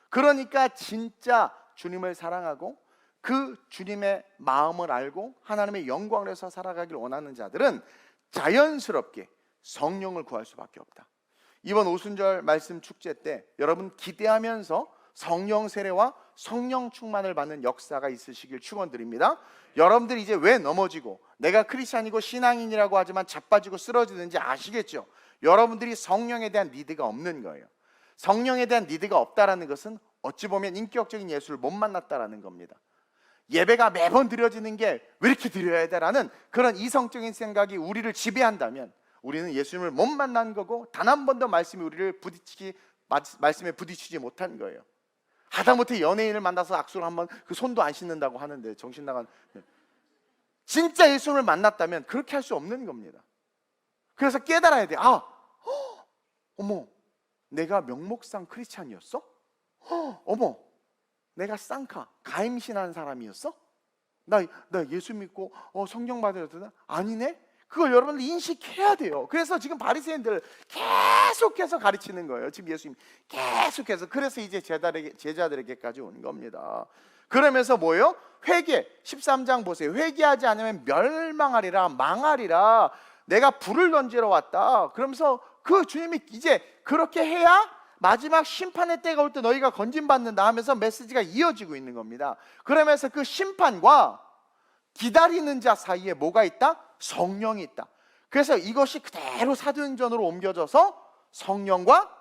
그러니까 진짜 주님을 사랑하고 그 주님의 마음을 알고 하나님의 영광을 위해서 살아가길 원하는 자들은 자연스럽게 성령을 구할 수밖에 없다. 이번 오순절 말씀 축제 때 여러분 기대하면서 성령 세례와 성령 충만을 받는 역사가 있으시길 축원드립니다. 여러분들이 이제 왜 넘어지고 내가 크리스찬이고 신앙인이라고 하지만 자빠지고 쓰러지는지 아시겠죠? 여러분들이 성령에 대한 니드가 없는 거예요. 성령에 대한 니드가 없다라는 것은 어찌 보면 인격적인 예수를 못 만났다라는 겁니다. 예배가 매번 드려지는 게 왜 이렇게 드려야 되라는 그런 이성적인 생각이 우리를 지배한다면 우리는 예수님을 못 만난 거고 단 한 번도 말씀에 부딪히지 못한 거예요. 하다못해 연예인을 만나서 악수를 한번 그 손도 안 씻는다고 하는데 정신 나간. 진짜 예수님을 만났다면 그렇게 할 수 없는 겁니다. 그래서 깨달아야 돼. 어머, 내가 명목상 크리스찬이었어? 어머, 내가 쌍카 가임신한 사람이었어? 나 예수 믿고 성령 받으셨나? 아니네? 그걸 여러분들 인식해야 돼요. 그래서 지금 바리새인들 계속해서 가르치는 거예요. 지금 예수님 계속해서. 그래서 이제 제자들에게까지 온 겁니다. 그러면서 뭐예요? 회개 13장 보세요. 회개하지 않으면 멸망하리라, 망하리라. 내가 불을 던지러 왔다. 그러면서 그 주님이 이제 그렇게 해야 마지막 심판의 때가 올 때 너희가 건진받는다 하면서 메시지가 이어지고 있는 겁니다. 그러면서 그 심판과 기다리는 자 사이에 뭐가 있다? 성령이 있다. 그래서 이것이 그대로 사도행전으로 옮겨져서 성령과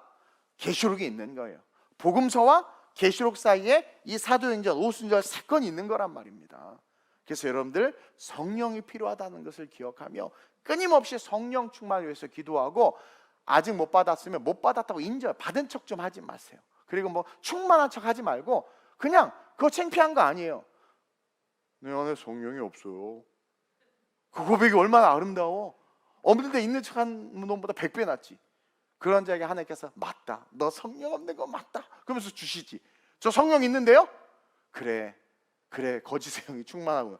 계시록이 있는 거예요. 복음서와 계시록 사이에 이 사도행전 오순절 사건이 있는 거란 말입니다. 그래서 여러분들 성령이 필요하다는 것을 기억하며 끊임없이 성령 충만을 위해서 기도하고 아직 못 받았으면 못 받았다고 받은 척 좀 하지 마세요. 그리고 뭐 충만한 척 하지 말고 그냥 그거 창피한 거 아니에요. 내 안에 성령이 없어요. 그 고백이 얼마나 아름다워. 없는데 있는 척하는 놈보다 100배 낫지. 그런 자에게 하나님께서 맞다, 너 성령 없는 거 맞다 그러면서 주시지. 저 성령 있는데요? 그래 거짓의 영이 충만하구나.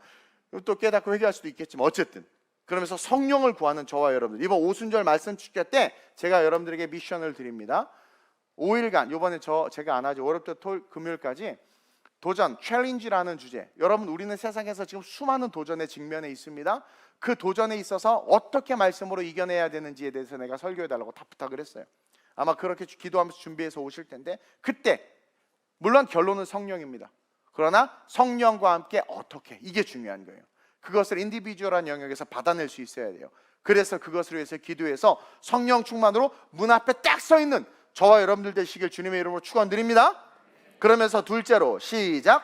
또 깨닫고 회개할 수도 있겠지만 어쨌든 그러면서 성령을 구하는 저와 여러분들, 이번 오순절 말씀 축제 때 제가 여러분들에게 미션을 드립니다. 5일간, 이번에 제가 안 하죠. 월요일부터 금요일까지 도전, 챌린지라는 주제. 여러분, 우리는 세상에서 지금 수많은 도전에 직면해 있습니다. 그 도전에 있어서 어떻게 말씀으로 이겨내야 되는지에 대해서 내가 설교해달라고 다 부탁을 했어요. 아마 그렇게 기도하면서 준비해서 오실 텐데, 그때 물론 결론은 성령입니다. 그러나 성령과 함께 어떻게, 이게 중요한 거예요. 그것을 인디비주얼한 영역에서 받아낼 수 있어야 돼요. 그래서 그것을 위해서 기도해서 성령 충만으로 문 앞에 딱 서 있는 저와 여러분들 되시길 주님의 이름으로 축원드립니다. 그러면서 둘째로 시작.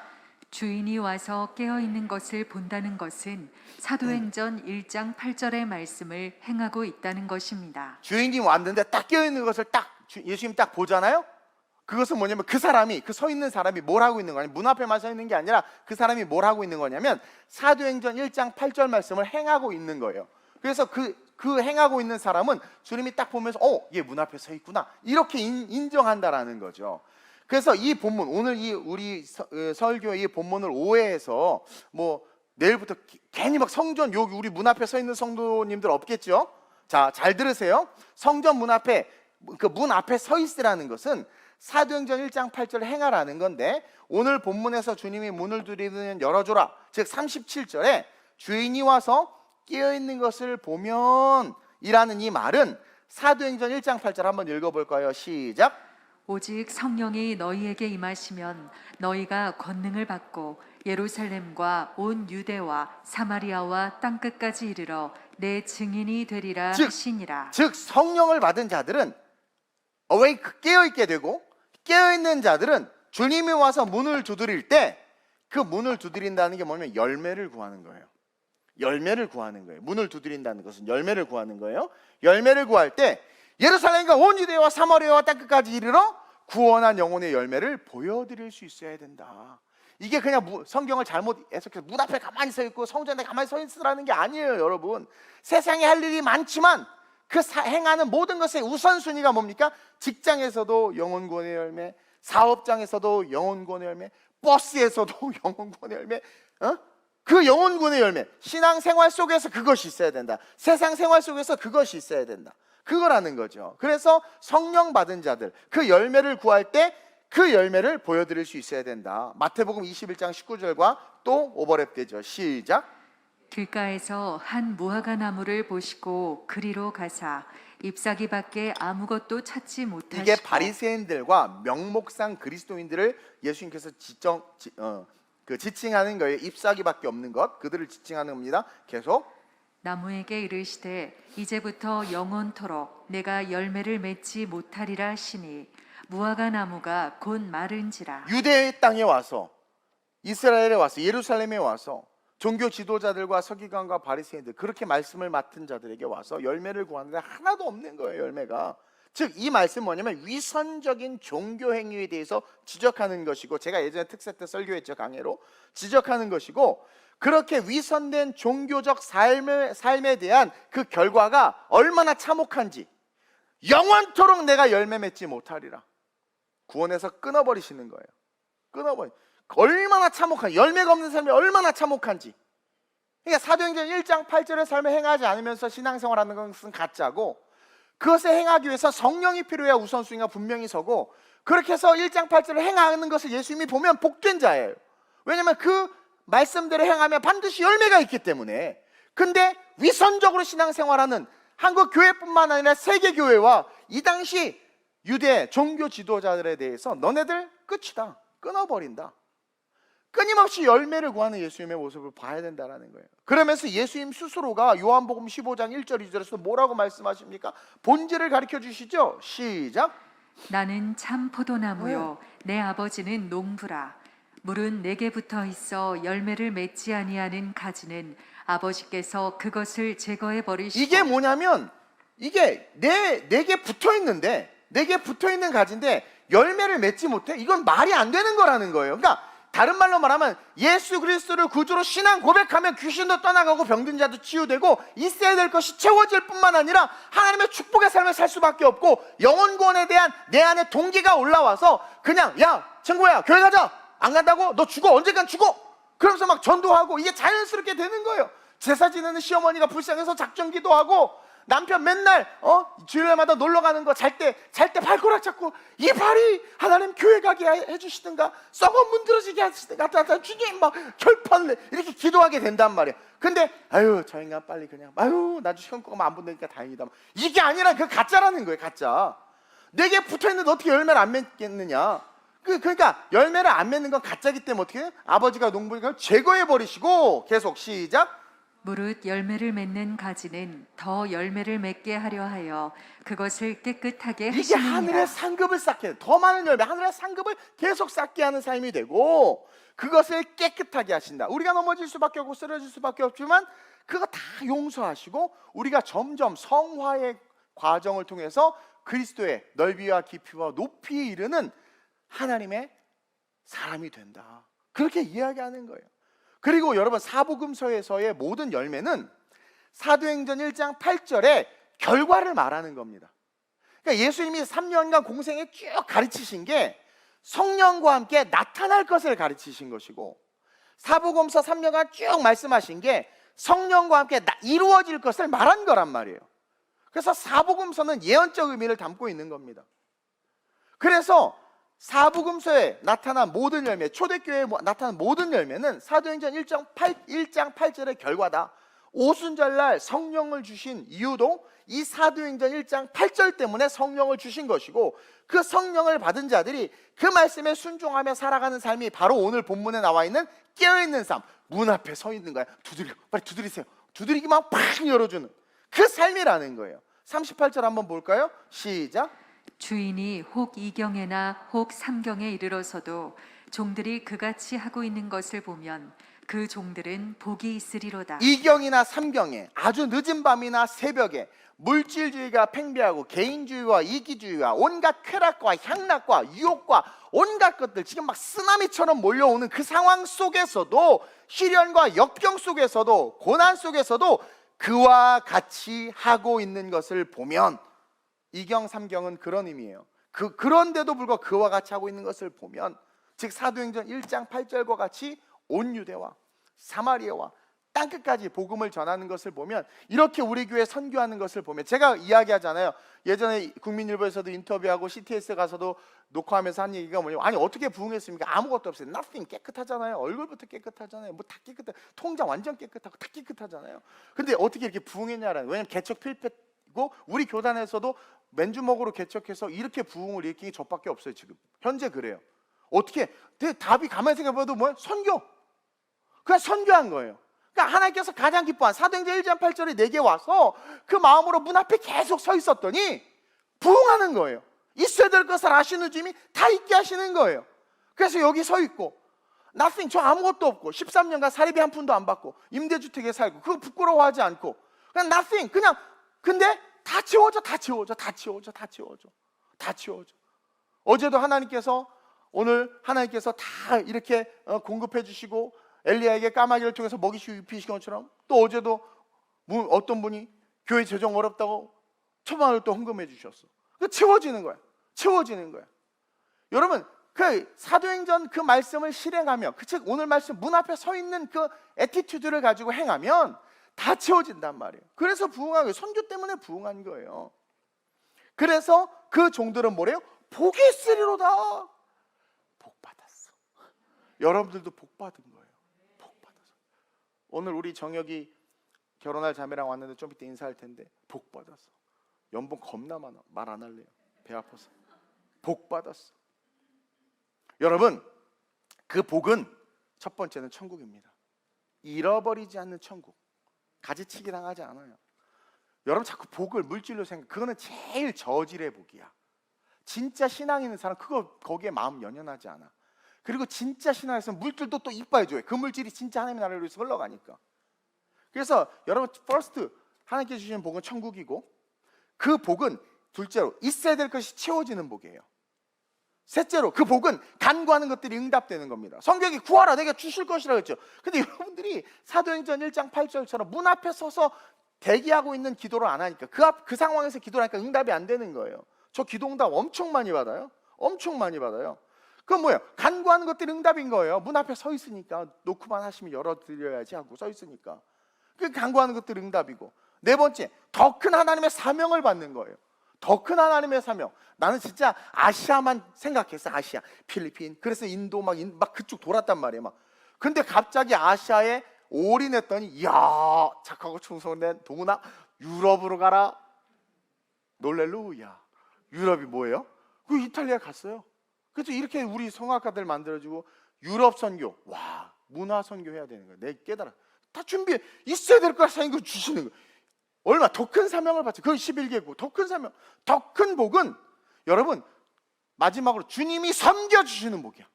주인이 와서 깨어있는 것을 본다는 것은 사도행전 1장 8절의 말씀을 행하고 있다는 것입니다. 주인이 왔는데 딱 깨어있는 것을 예수님 딱 보잖아요. 그것은 뭐냐면 그 사람이, 그 서 있는 사람이 뭘 하고 있는 거냐, 문 앞에만 서 있는 게 아니라 그 사람이 뭘 하고 있는 거냐면 사도행전 1장 8절 말씀을 행하고 있는 거예요. 그래서 그 행하고 있는 사람은 주님이 딱 보면서 얘 문 앞에 서 있구나, 이렇게 인정한다라는 거죠. 그래서 이 본문, 오늘 우리 설교의 이 본문을 오해해서 뭐 내일부터 괜히 막 성전, 여기 우리 문 앞에 서 있는 성도님들 없겠죠? 자, 잘 들으세요. 성전 문 앞에, 그 문 앞에 서 있으라는 것은 사도행전 1장 8절 행하라는 건데, 오늘 본문에서 주님이 문을 두드리면 열어줘라, 즉 37절에 주인이 와서 깨어있는 것을 보면 이라는 이 말은 사도행전 1장 8절 한번 읽어볼까요? 시작. 오직 성령이 너희에게 임하시면 너희가 권능을 받고 예루살렘과 온 유대와 사마리아와 땅끝까지 이르러 내 증인이 되리라 하시니라. 즉 성령을 받은 자들은 awake, 깨어있게 되고, 깨어있는 자들은 주님이 와서 문을 두드릴 때 그 문을 두드린다는 게 뭐냐면 열매를 구하는 거예요. 열매를 구하는 거예요. 문을 두드린다는 것은 열매를 구하는 거예요. 열매를 구할 때 예루살렘과 온 유대와 사마리아와 땅끝까지 이르러 구원한 영혼의 열매를 보여드릴 수 있어야 된다. 이게 그냥 성경을 잘못 해석해서 문 앞에 가만히 서 있고 성전에 가만히 서 있으라는 게 아니에요. 여러분, 세상에 할 일이 많지만 그 행하는 모든 것의 우선순위가 뭡니까? 직장에서도 영혼 구원의 열매, 사업장에서도 영혼 구원의 열매, 버스에서도 영혼 구원의 열매, 그 영혼 구원의 열매, 신앙생활 속에서 그것이 있어야 된다. 세상 생활 속에서 그것이 있어야 된다. 그거라는 거죠. 그래서 성령 받은 자들, 그 열매를 구할 때 그 열매를 보여드릴 수 있어야 된다. 마태복음 21장 19절과 또 오버랩 되죠. 시작. 길가에서 한 무화과 나무를 보시고 그리로 가사 잎사귀밖에 아무것도 찾지 못하시고. 이게 바리새인들과 명목상 그리스도인들을 예수님께서 지칭하는 거예요. 잎사귀밖에 없는 것, 그들을 지칭하는 겁니다. 계속. 나무에게 이르시되 이제부터 영원토록 내가 열매를 맺지 못하리라 하시니 무화과 나무가 곧 마른지라. 유대의 땅에 와서, 이스라엘에 와서, 예루살렘에 와서 종교 지도자들과 서기관과 바리새인들, 그렇게 말씀을 맡은 자들에게 와서 열매를 구하는데 하나도 없는 거예요. 열매가. 즉 이 말씀은 뭐냐면 위선적인 종교 행위에 대해서 지적하는 것이고, 제가 예전에 특세 때 설교했죠, 강해로. 지적하는 것이고, 그렇게 위선된 종교적 삶에 대한 그 결과가 얼마나 참혹한지, 영원토록 내가 열매 맺지 못하리라, 구원에서 끊어버리시는 거예요. 얼마나 참혹한, 열매가 없는 삶이 얼마나 참혹한지. 그러니까 사도행전 1장 8절의 삶을 행하지 않으면서 신앙생활하는 것은 가짜고, 그것을 행하기 위해서 성령이 필요해야 우선순위가 분명히 서고, 그렇게 해서 1장 8절을 행하는 것을 예수님이 보면 복된 자예요. 왜냐하면 그 말씀대로 행하면 반드시 열매가 있기 때문에. 근데 위선적으로 신앙생활하는 한국 교회뿐만 아니라 세계 교회와 이 당시 유대 종교 지도자들에 대해서 너네들 끝이다, 끊어버린다, 끊임없이 열매를 구하는 예수님의 모습을 봐야 된다는 거예요. 그러면서 예수님 스스로가 요한복음 15장 1절 2절에서 뭐라고 말씀하십니까? 본질을 가르쳐 주시죠. 시작. 나는 참 포도나무요 내 아버지는 농부라. 물은 내게 붙어 있어 열매를 맺지 아니하는 가지는 아버지께서 그것을 제거해 버리시고. 이게 뭐냐면, 이게 내게 붙어 있는데, 내게 붙어 있는 가지인데 열매를 맺지 못해? 이건 말이 안 되는 거라는 거예요. 그러니까 다른 말로 말하면 예수 그리스도를 구주로 신앙 고백하면 귀신도 떠나가고 병든 자도 치유되고 있어야 될 것이 채워질 뿐만 아니라 하나님의 축복의 삶을 살 수밖에 없고 영혼 구원에 대한 내 안에 동기가 올라와서 그냥 야 친구야 교회 가자, 안 간다고? 너 죽어, 언젠간 죽어, 그러면서 막 전도하고 이게 자연스럽게 되는 거예요. 제사 지내는 시어머니가 불쌍해서 작전 기도하고 남편 맨날 주일마다 놀러 가는 거 잘 때 발가락 잡고 이 발이 하나님 교회 가게 해주시든가 썩어 문드러지게 하시든가 주님 막 결판을 이렇게 기도하게 된단 말이야. 근데 아유 저 인간 빨리 그냥 아유 나도 시험 꼬면 안 본다니까 다행이다, 이게 아니라 그 가짜라는 거예요. 가짜. 내게 붙어있는데 어떻게 열매를 안 맺겠느냐. 그러니까 열매를 안 맺는 건 가짜기 때문에 어떻게 해요? 아버지가 농부니까 제거해 버리시고 계속 시작. 무릇 열매를 맺는 가지는 더 열매를 맺게 하려 하여 그것을 깨끗하게 이게 하시느니라. 하늘의 상급을 쌓게 해. 더 많은 열매, 하늘의 상급을 계속 쌓게 하는 삶이 되고 그것을 깨끗하게 하신다. 우리가 넘어질 수밖에 없고 쓰러질 수밖에 없지만 그거 다 용서하시고 우리가 점점 성화의 과정을 통해서 그리스도의 넓이와 깊이와 높이에 이르는 하나님의 사람이 된다. 그렇게 이야기하는 거예요. 그리고 여러분 사복음서에서의 모든 열매는 사도행전 1장 8절에 결과를 말하는 겁니다. 그러니까 예수님이 3년간 공생에 쭉 가르치신 게 성령과 함께 나타날 것을 가르치신 것이고 사복음서 3년간 쭉 말씀하신 게 성령과 함께 이루어질 것을 말한 거란 말이에요. 그래서 사복음서는 예언적 의미를 담고 있는 겁니다. 그래서 사복음서에 나타난 모든 열매, 초대교회에 나타난 모든 열매는 사도행전 1장 8절의 결과다. 오순절날 성령을 주신 이유도 이 사도행전 1장 8절 때문에 성령을 주신 것이고 그 성령을 받은 자들이 그 말씀에 순종하며 살아가는 삶이 바로 오늘 본문에 나와 있는 깨어있는 삶, 문 앞에 서 있는 거야. 빨리 두드리세요. 두드리기만 팍 열어주는 그 삶이라는 거예요. 38절 한번 볼까요? 시작. 주인이 혹 2경에나 혹 3경에 이르러서도 종들이 그같이 하고 있는 것을 보면 그 종들은 복이 있으리로다. 2경이나 3경에 아주 늦은 밤이나 새벽에 물질주의가 팽배하고 개인주의와 이기주의와 온갖 쾌락과 향락과 유혹과 온갖 것들 지금 막 쓰나미처럼 몰려오는 그 상황 속에서도 시련과 역경 속에서도 고난 속에서도 그와 같이 하고 있는 것을 보면 2경 3경은 그런 의미예요. 그런데도 불구하고 그와 같이 하고 있는 것을 보면 즉 사도행전 1장 8절과 같이 온 유대와 사마리아와 땅끝까지 복음을 전하는 것을 보면 이렇게 우리 교회 선교하는 것을 보면 제가 이야기하잖아요. 예전에 국민일보에서도 인터뷰하고 CTS 가서도 녹화하면서 한 얘기가 뭐냐면 아니 어떻게 부흥했습니까? 아무것도 없어요. nothing. 깨끗하잖아요. 얼굴부터 깨끗하잖아요. 뭐 다 깨끗해. 통장 완전 깨끗하고 다 깨끗하잖아요. 근데 어떻게 이렇게 부흥했냐라는, 왜냐면 개척 필패고 우리 교단에서도 맨주먹으로 개척해서 이렇게 부흥을 일으킨 게 저밖에 없어요. 지금 현재 그래요. 어떻게? 답이 가만히 생각해봐도 뭐예요? 선교. 그냥 선교한 거예요. 그러니까 하나님께서 가장 기뻐한 사도행전 1장 8절에 내게 와서 그 마음으로 문 앞에 계속 서 있었더니 부흥하는 거예요. 있어야 될 것을 아시는 주님이 다 있게 하시는 거예요. 그래서 여기 서 있고 nothing, 저 아무것도 없고 13년간 사례비 한 푼도 안 받고 임대주택에 살고 그거 부끄러워하지 않고 그냥 nothing, 그냥 근데 다 채워져. 어제도 하나님께서 오늘 하나님께서 다 이렇게 공급해 주시고 엘리야에게 까마귀를 통해서 먹이시고 입히신 것처럼 또 어제도 어떤 분이 교회 재정 어렵다고 1,000만 원을 또 헌금해 주셨어. 채워지는 거야. 여러분 그 사도행전 그 말씀을 실행하며 즉 오늘 말씀 문 앞에 서 있는 그 애티튜드를 가지고 행하면 다 채워진단 말이에요. 그래서 부흥한 거예요. 선교 때문에 부흥한 거예요. 그래서 그 종들은 뭐래요? 복이 있으리로다. 복 받았어. 여러분들도 복 받은 거예요. 복 받았어. 오늘 우리 정혁이 결혼할 자매랑 왔는데 좀 이따 인사할 텐데 복 받았어. 연봉 겁나 많아. 말 안 할래요. 배 아파서. 복 받았어. 여러분 그 복은 첫 번째는 천국입니다. 잃어버리지 않는 천국. 가지치기 당하지 않아요. 여러분 자꾸 복을 물질로 생각, 그거는 제일 저질의 복이야. 진짜 신앙 있는 사람 거기에 마음 연연하지 않아. 그리고 진짜 신앙에서 물질도 또 이뻐해줘요. 그 물질이 진짜 하나님의 나라를 위해서 흘러가니까. 그래서 여러분 퍼스트 하나님께 주시는 복은 천국이고 그 복은 둘째로 있어야 될 것이 채워지는 복이에요. 셋째로 그 복은 간구하는 것들이 응답되는 겁니다. 성경이 구하라 내가 주실 것이라고 했죠. 근데 여러분들이 사도행전 1장 8절처럼 문 앞에 서서 대기하고 있는 기도를 안 하니까 그 상황에서 기도를 하니까 응답이 안 되는 거예요. 저 기도 응답 엄청 많이 받아요. 엄청 많이 받아요. 그건 뭐예요? 간구하는 것들이 응답인 거예요. 문 앞에 서 있으니까 놓고만 하시면 열어드려야지 하고 서 있으니까 그 간구하는 것들이 응답이고, 네 번째 더 큰 하나님의 사명을 받는 거예요. 더 큰 하나님의 사명. 나는 진짜 아시아만 생각했어. 아시아, 필리핀, 그래서 인도 막 그쪽 돌았단 말이에요. 막 근데 갑자기 아시아에 올인했더니 이야 착하고 충성된 동훈아 유럽으로 가라. 놀렐루야. 유럽이 뭐예요? 그 이탈리아 갔어요. 그래서 이렇게 우리 성악가들 만들어주고 유럽 선교, 와 문화 선교 해야 되는 거예요. 내 깨달아 다 준비해 있어야 될 거야. 사인 거 주시는 거예요. 얼마 더 큰 사명을 받죠. 그건 11개국. 더 큰 사명, 더 큰 복은 여러분 마지막으로 주님이 섬겨주시는 복이야.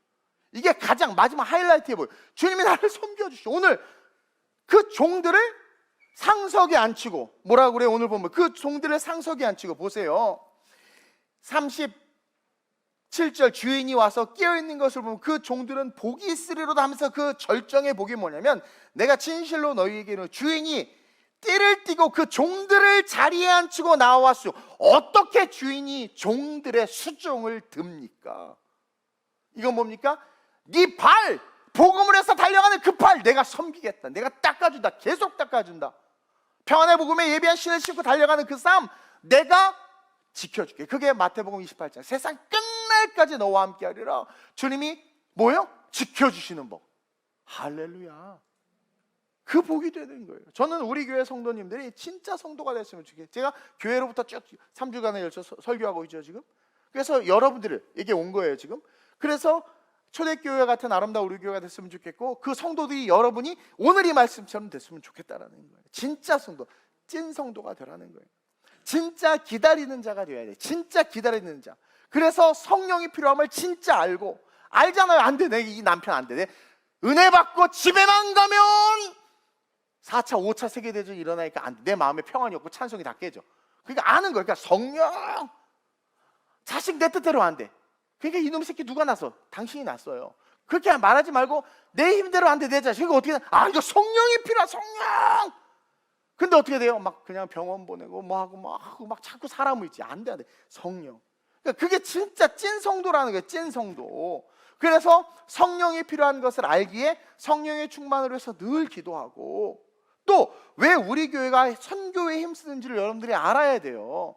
이게 가장 마지막 하이라이트에 보여요. 주님이 나를 섬겨주시오. 오늘 그 종들을 상석에 앉히고, 뭐라고 그래요? 오늘 보면 그 종들을 상석에 앉히고, 보세요 37절 주인이 와서 깨어있는 것을 보면 그 종들은 복이 있으리로다 하면서 그 절정의 복이 뭐냐면, 내가 진실로 너희에게 이르노니 주인이 띠를 띠고 그 종들을 자리에 앉히고 나와왔소. 어떻게 주인이 종들의 수종을 듭니까? 이건 뭡니까? 네 발, 복음을 해서 달려가는 그 팔 내가 섬기겠다. 내가 닦아준다. 계속 닦아준다. 평안의 복음에 예비한 신을 신고 달려가는 그 싸움 내가 지켜줄게. 그게 마태복음 28장 세상 끝날까지 너와 함께 하리라. 주님이 뭐예요? 지켜주시는 복. 할렐루야. 그 복이 되는 거예요. 저는 우리 교회 성도님들이 진짜 성도가 됐으면 좋겠어요. 제가 교회로부터 쭉 3주간에 걸쳐 설교하고 있죠 지금. 그래서 여러분들에게 온 거예요 지금. 그래서 초대교회 같은 아름다운 우리 교회가 됐으면 좋겠고, 그 성도들이 여러분이 오늘 이 말씀처럼 됐으면 좋겠다라는 거예요. 진짜 성도, 찐 성도가 되라는 거예요. 진짜 기다리는 자가 되어야 돼. 진짜 기다리는 자. 그래서 성령이 필요함을 진짜 알고, 알잖아요. 안 돼, 내 이 남편 안 돼. 내 은혜 받고 집에만 가면 4차 5차 세계대전이 일어나니까 안 돼. 내 마음에 평안이 없고 찬송이 다 깨져. 그러니까 아는 거예요. 그러니까 성령, 자식 내 뜻대로 안 돼. 그러니까 이놈 새끼 누가 났어? 당신이 났어요. 그렇게 말하지 말고 내 힘대로 안 돼. 내 자식. 이거 어떻게, 이거 성령이 필요해. 성령. 근데 어떻게 돼요? 막 그냥 병원 보내고 뭐 하고 막 자꾸 사람을 있지. 안 돼, 안 돼. 성령. 그러니까 그게 진짜 찐 성도라는 거예요. 찐 성도. 그래서 성령이 필요한 것을 알기에 성령의 충만을 위해서 늘 기도하고, 또 왜 우리 교회가 선교에 힘쓰는지를 여러분들이 알아야 돼요.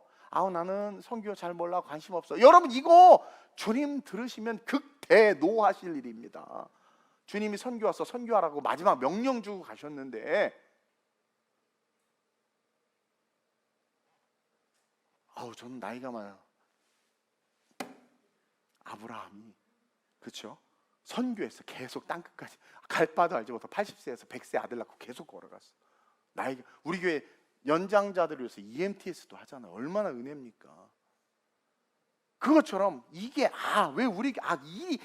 나는 선교 잘 몰라, 관심 없어. 여러분 이거 주님 들으시면 극대노하실 일입니다. 주님이 선교 와서 선교하라고 마지막 명령 주고 가셨는데, 저는 나이가 많아. 아브라함이, 그렇죠? 선교했어. 계속 땅끝까지. 갈바도 알지 못해 80세에서 100세 아들 낳고 계속 걸어갔어. 나이가, 우리 교회 연장자들을 위해서 EMTS도 하잖아. 얼마나 은혜입니까? 그것처럼 이게 왜 우리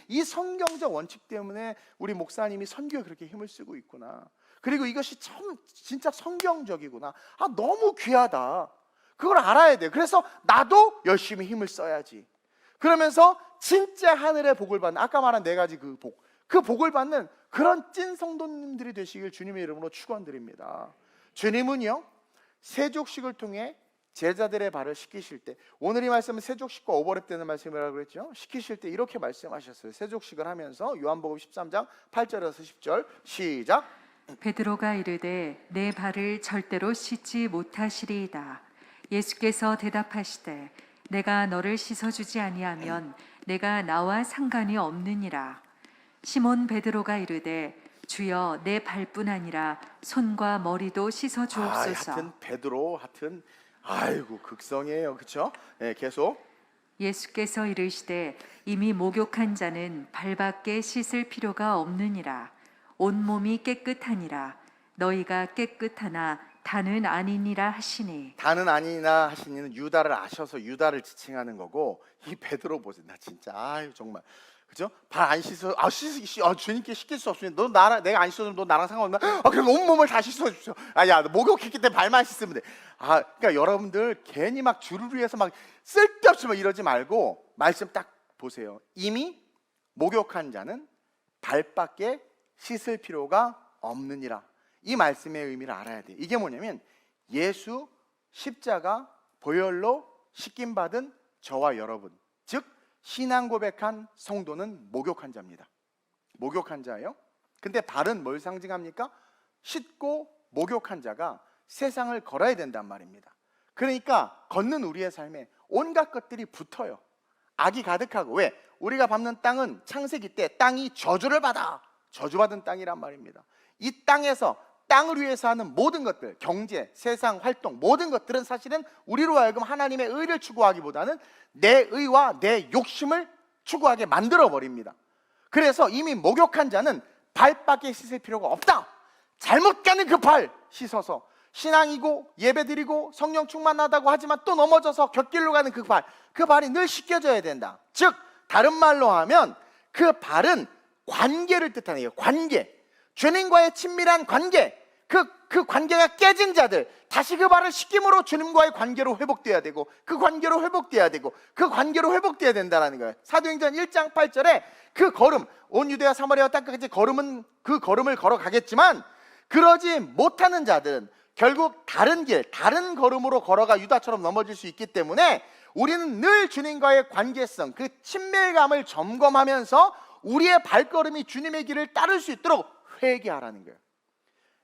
이 성경적 원칙 때문에 우리 목사님이 선교에 그렇게 힘을 쓰고 있구나. 그리고 이것이 참 진짜 성경적이구나. 너무 귀하다. 그걸 알아야 돼요. 그래서 나도 열심히 힘을 써야지. 그러면서 진짜 하늘의 복을 받는, 아까 말한 4가지 그 복을 받는 그런 찐 성도님들이 되시길 주님의 이름으로 축원드립니다. 주님은요 세족식을 통해 제자들의 발을 씻기실 때, 오늘 이 말씀은 세족식과 오버랩되는 말씀이라고 그랬죠. 씻기실 때 이렇게 말씀하셨어요. 세족식을 하면서 요한복음 13장 8절에서 10절 시작. 베드로가 이르되 내 발을 절대로 씻지 못하시리이다. 예수께서 대답하시되 내가 너를 씻어주지 아니하면 내가 나와 상관이 없느니라. 시몬 베드로가 이르되 주여 내 발뿐 아니라 손과 머리도 씻어 주옵소서. 하여튼 베드로 아이고 극성이에요. 그렇죠? 네, 계속. 예수께서 이르시되 이미 목욕한 자는 발밖에 씻을 필요가 없느니라. 온몸이 깨끗하니라. 너희가 깨끗하나 다는 아니니라 하시니. 다는 아니나 하시니는 유다를 아셔서 유다를 지칭하는 거고, 이 베드로 보세요. 나 진짜 정말, 그죠? 발 안 씻어, 주님께 씻길 수 없으면 내가 안 씻어주면 너 나랑 상관없나? 그럼 온몸을 다 씻어주세요. 야, 목욕했기 때문에 발만 씻으면 돼. 그러니까 여러분들 괜히 막 주를 위해서 막 쓸데없이 막 이러지 말고 말씀 딱 보세요. 이미 목욕한 자는 발밖에 씻을 필요가 없느니라. 이 말씀의 의미를 알아야 돼요. 이게 뭐냐면 예수 십자가 보혈로 씻김 받은 저와 여러분, 즉 신앙 고백한 성도는 목욕한 자입니다. 목욕한 자예요. 근데 발은 뭘 상징합니까? 씻고 목욕한 자가 세상을 걸어야 된단 말입니다. 그러니까 걷는 우리의 삶에 온갖 것들이 붙어요. 악이 가득하고, 왜? 우리가 밟는 땅은 창세기 때 땅이 저주를 받아 저주받은 땅이란 말입니다. 이 땅에서 땅을 위해서 하는 모든 것들, 경제, 세상 활동, 모든 것들은 사실은 우리로 하여금 하나님의 의를 추구하기보다는 내 의와 내 욕심을 추구하게 만들어 버립니다. 그래서 이미 목욕한 자는 발밖에 씻을 필요가 없다. 잘못 가는 그 발 씻어서 신앙이고 예배드리고 성령 충만하다고 하지만 또 넘어져서 곁길로 가는 그 발, 그 발이 늘 씻겨져야 된다. 즉 다른 말로 하면 그 발은 관계를 뜻하네요. 관계, 주님과의 친밀한 관계, 그 관계가 깨진 자들, 다시 그 발을 씻김으로 주님과의 관계로 회복돼야 되고, 그 관계로 회복돼야 되고, 그 관계로 회복돼야 된다는 거예요. 사도행전 1장 8절에 그 걸음, 온 유대와 사마리아 땅까지 걸음은 그 걸음을 걸어가겠지만 그러지 못하는 자들은 결국 다른 길, 다른 걸음으로 걸어가 유다처럼 넘어질 수 있기 때문에 우리는 늘 주님과의 관계성, 그 친밀감을 점검하면서 우리의 발걸음이 주님의 길을 따를 수 있도록 회개하라는 거예요.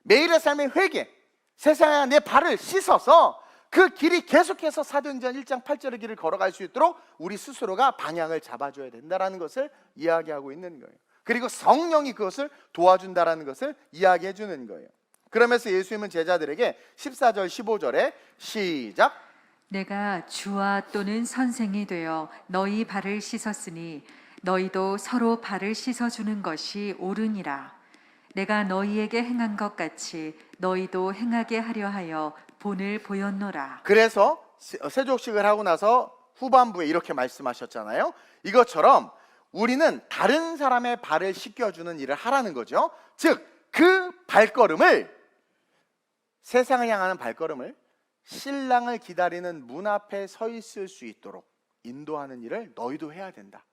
매일의 삶의 회개, 세상에 내 발을 씻어서 그 길이 계속해서 사도행전 1장 8절의 길을 걸어갈 수 있도록 우리 스스로가 방향을 잡아줘야 된다는 것을 이야기하고 있는 거예요. 그리고 성령이 그것을 도와준다는 것을 이야기해 주는 거예요. 그러면서 예수님은 제자들에게 14절 15절에 시작, 내가 주와 또는 선생이 되어 너희 발을 씻었으니 너희도 서로 발을 씻어주는 것이 옳으니라. 내가 너희에게 행한 것 같이 너희도 행하게 하려 하여 본을 보였노라. 그래서 세족식을 하고 나서 후반부에 이렇게 말씀하셨잖아요. 이것처럼 우리는 다른 사람의 발을 씻겨주는 일을 하라는 거죠. 즉 그 발걸음을, 세상을 향하는 발걸음을 신랑을 기다리는 문 앞에 서 있을 수 있도록 인도하는 일을 너희도 해야 된다.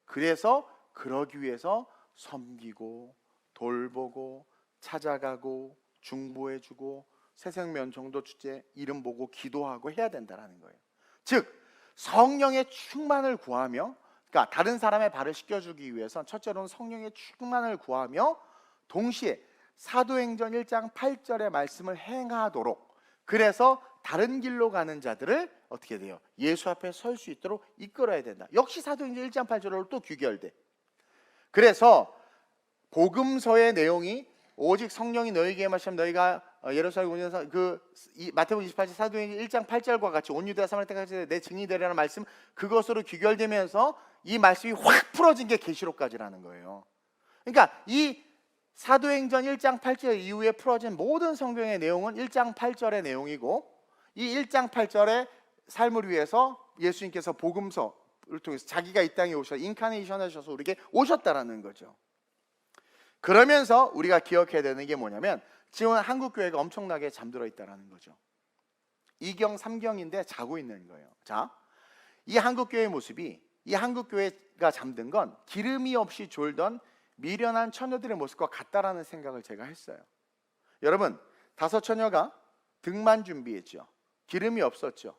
그래서 그러기 위해서 섬기고 돌보고 찾아가고 중보해주고 새생명 정도 축제 이름 보고 기도하고 해야 된다는 거예요. 즉 성령의 충만을 구하며, 그러니까 다른 사람의 발을 씻겨주기 위해서 첫째로는 성령의 충만을 구하며 동시에 사도행전 1장 8절의 말씀을 행하도록, 그래서 다른 길로 가는 자들을 어떻게 돼요? 예수 앞에 설 수 있도록 이끌어야 된다. 역시 사도행전 1장 8절로 또 귀결돼. 그래서 복음서의 내용이 오직 성령이 너희에게 임하시면 너희가 예루살렘 오면서 마태복음 28절 사도행전 1장 8절과 같이 온 유대와 사마리아 땅까지 내 증인이 되리라는 말씀, 그것으로 귀결되면서 이 말씀이 확 풀어진 게 계시록까지라는 거예요. 그러니까 이 사도행전 1장 8절 이후에 풀어진 모든 성경의 내용은 1장 8절의 내용이고, 이 1장 8절의 삶을 위해서 예수님께서 복음서를 통해서 자기가 이 땅에 오셔서 인카네이션 하셔서 우리에게 오셨다라는 거죠. 그러면서 우리가 기억해야 되는 게 뭐냐면 지금 한국 교회가 엄청나게 잠들어 있다라는 거죠. 2경 3경인데 자고 있는 거예요. 자, 이 한국 교회의 모습이, 이 한국 교회가 잠든 건 기름이 없이 졸던 미련한 처녀들의 모습과 같다라는 생각을 제가 했어요. 여러분, 5 처녀가 등만 준비했죠. 기름이 없었죠.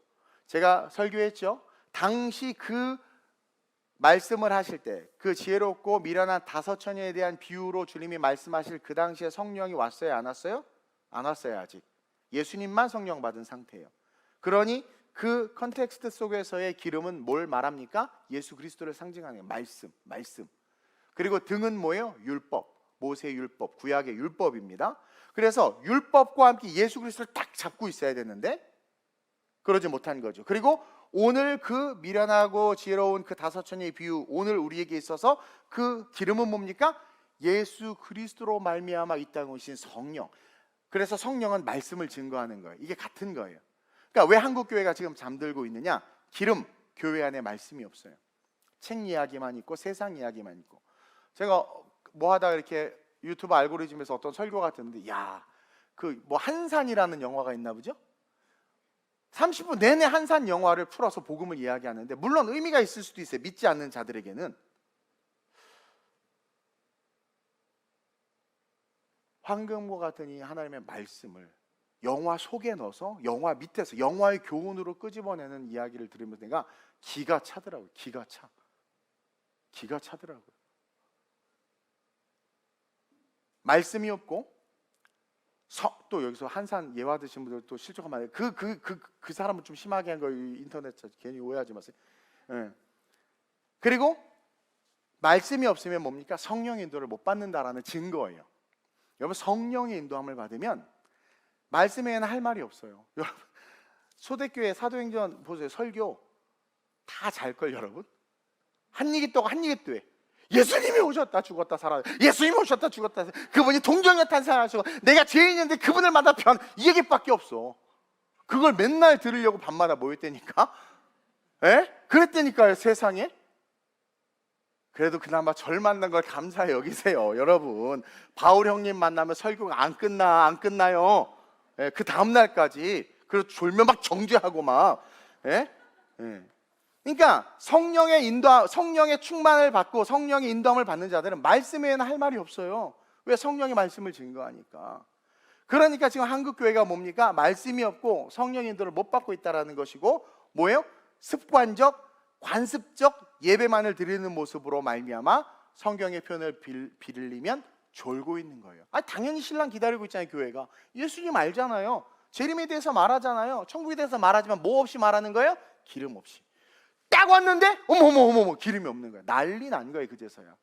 제가 설교했죠. 당시 그 말씀을 하실 때 그 지혜롭고 미련한 5 처녀에 대한 비유로 주님이 말씀하실 그 당시에 성령이 왔어요, 안 왔어요? 안 왔어요. 아직 예수님만 성령 받은 상태예요. 그러니 그 컨텍스트 속에서의 기름은 뭘 말합니까? 예수 그리스도를 상징하는 말씀. 그리고 등은 뭐예요? 율법, 모세 율법, 구약의 율법입니다. 그래서 율법과 함께 예수 그리스도를 딱 잡고 있어야 되는데 그러지 못한 거죠. 그리고 오늘 그 미련하고 지혜로운 그 5 처녀의 비유, 오늘 우리에게 있어서 그 기름은 뭡니까? 예수 그리스도로 말미암아 이 땅에 오신 성령. 그래서 성령은 말씀을 증거하는 거예요. 이게 같은 거예요. 그러니까 왜 한국 교회가 지금 잠들고 있느냐? 기름, 교회 안에 말씀이 없어요. 책 이야기만 있고 세상 이야기만 있고. 제가 뭐 하다가 이렇게 유튜브 알고리즘에서 어떤 설교가 듣는데, 야, 그 뭐 한산이라는 영화가 있나 보죠? 30분 내내 한산 영화를 풀어서 복음을 이야기하는데, 물론 의미가 있을 수도 있어요. 믿지 않는 자들에게는. 황금과 같은 이 하나님의 말씀을 영화 속에 넣어서 영화 밑에서 영화의 교훈으로 끄집어내는 이야기를 들으면서 내가 기가 차더라고요. 기가 차더라고요. 말씀이 없고, 또 여기서 한산 예화 드신 분들 또 실족한 말이에요. 그 사람은 좀 심하게 한 거예요. 인터넷 괜히 오해하지 마세요. 예. 그리고 말씀이 없으면 뭡니까? 성령의 인도를 못 받는다라는 증거예요. 여러분, 성령의 인도함을 받으면 말씀에는 할 말이 없어요. 여러분, 초대교회 사도행전 보세요. 설교 다 잘걸 여러분. 한 얘기 또 한 얘기 또 해. 예수님이 오셨다 죽었다 살아. 예수님이 오셨다 죽었다. 그분이 동정녀탄 살아나시고 내가 죄인인데 그분을 만나 편. 이 얘기밖에 없어. 그걸 맨날 들으려고 밤마다 모였다니까. 그랬다니까요. 세상에. 그래도 그나마 절 만난 걸 감사해 여기세요. 여러분, 바울 형님 만나면 설교가 안 끝나요. 그 다음날까지. 그리고 졸면 막 정죄하고 막. 그러니까 성령의 충만을 받고 성령의 인도함을 받는 자들은 말씀 외에는 할 말이 없어요. 왜? 성령의 말씀을 증거하니까. 그러니까 지금 한국 교회가 뭡니까? 말씀이 없고 성령 인도를 못 받고 있다라는 것이고, 뭐예요? 습관적, 관습적 예배만을 드리는 모습으로 말미암아 성경의 표현을 빌리면 졸고 있는 거예요. 당연히 신랑 기다리고 있잖아요. 교회가 예수님 알잖아요. 재림에 대해서 말하잖아요. 천국에 대해서 말하지만 뭐 없이 말하는 거예요? 기름 없이. 딱 왔는데 어머머 기름이 없는 거야. 난리 난 거예요. 그제서야.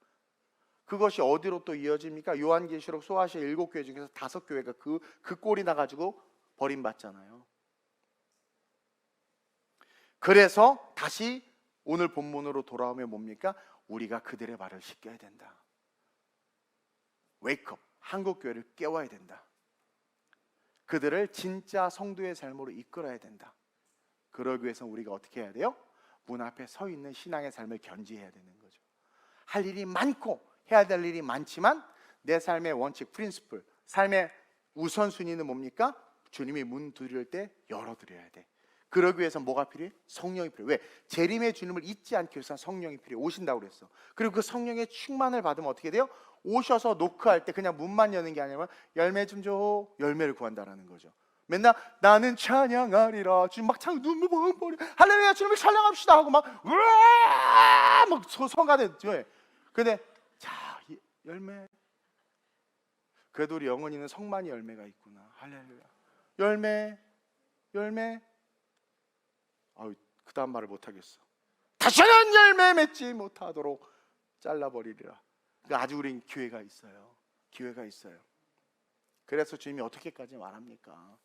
그것이 어디로 또 이어집니까? 요한계시록 소아시아 7교회 중에서 5교회가 그 꼴이 나가지고 버림받잖아요. 그래서 다시 오늘 본문으로 돌아오면 뭡니까? 우리가 그들의 발을 씻겨야 된다. 웨이크업. 한국교회를 깨워야 된다. 그들을 진짜 성도의 삶으로 이끌어야 된다. 그러기 위해서 우리가 어떻게 해야 돼요? 문 앞에 서 있는 신앙의 삶을 견지해야 되는 거죠. 할 일이 많고 해야 될 일이 많지만 내 삶의 원칙, 프린시플, 삶의 우선순위는 뭡니까? 주님이 문 두드릴 때 열어드려야 돼. 그러기 위해서 뭐가 필요해? 성령이 필요해. 왜? 재림의 주님을 잊지 않기 위해서 성령이 필요해. 오신다고 그랬어. 그리고 그 성령의 충만을 받으면 어떻게 돼요? 오셔서 노크할 때 그냥 문만 여는 게 아니라 열매 좀 줘. 열매를 구한다라는 거죠. 맨날 나는 찬양하리라. 지금 막 눈물 버려. 할렐루야 주님을 찬양합시다 하고 막 으아 막 성가대. 근데 자 열매. 그래도 우리 영혼이는 성만이 열매가 있구나. 할렐루야. 열매. 그 다음 말을 못하겠어. 다시는 열매 맺지 못하도록 잘라버리리라. 아주 우린 기회가 있어요. 기회가 있어요. 그래서 주님이 어떻게까지 말합니까?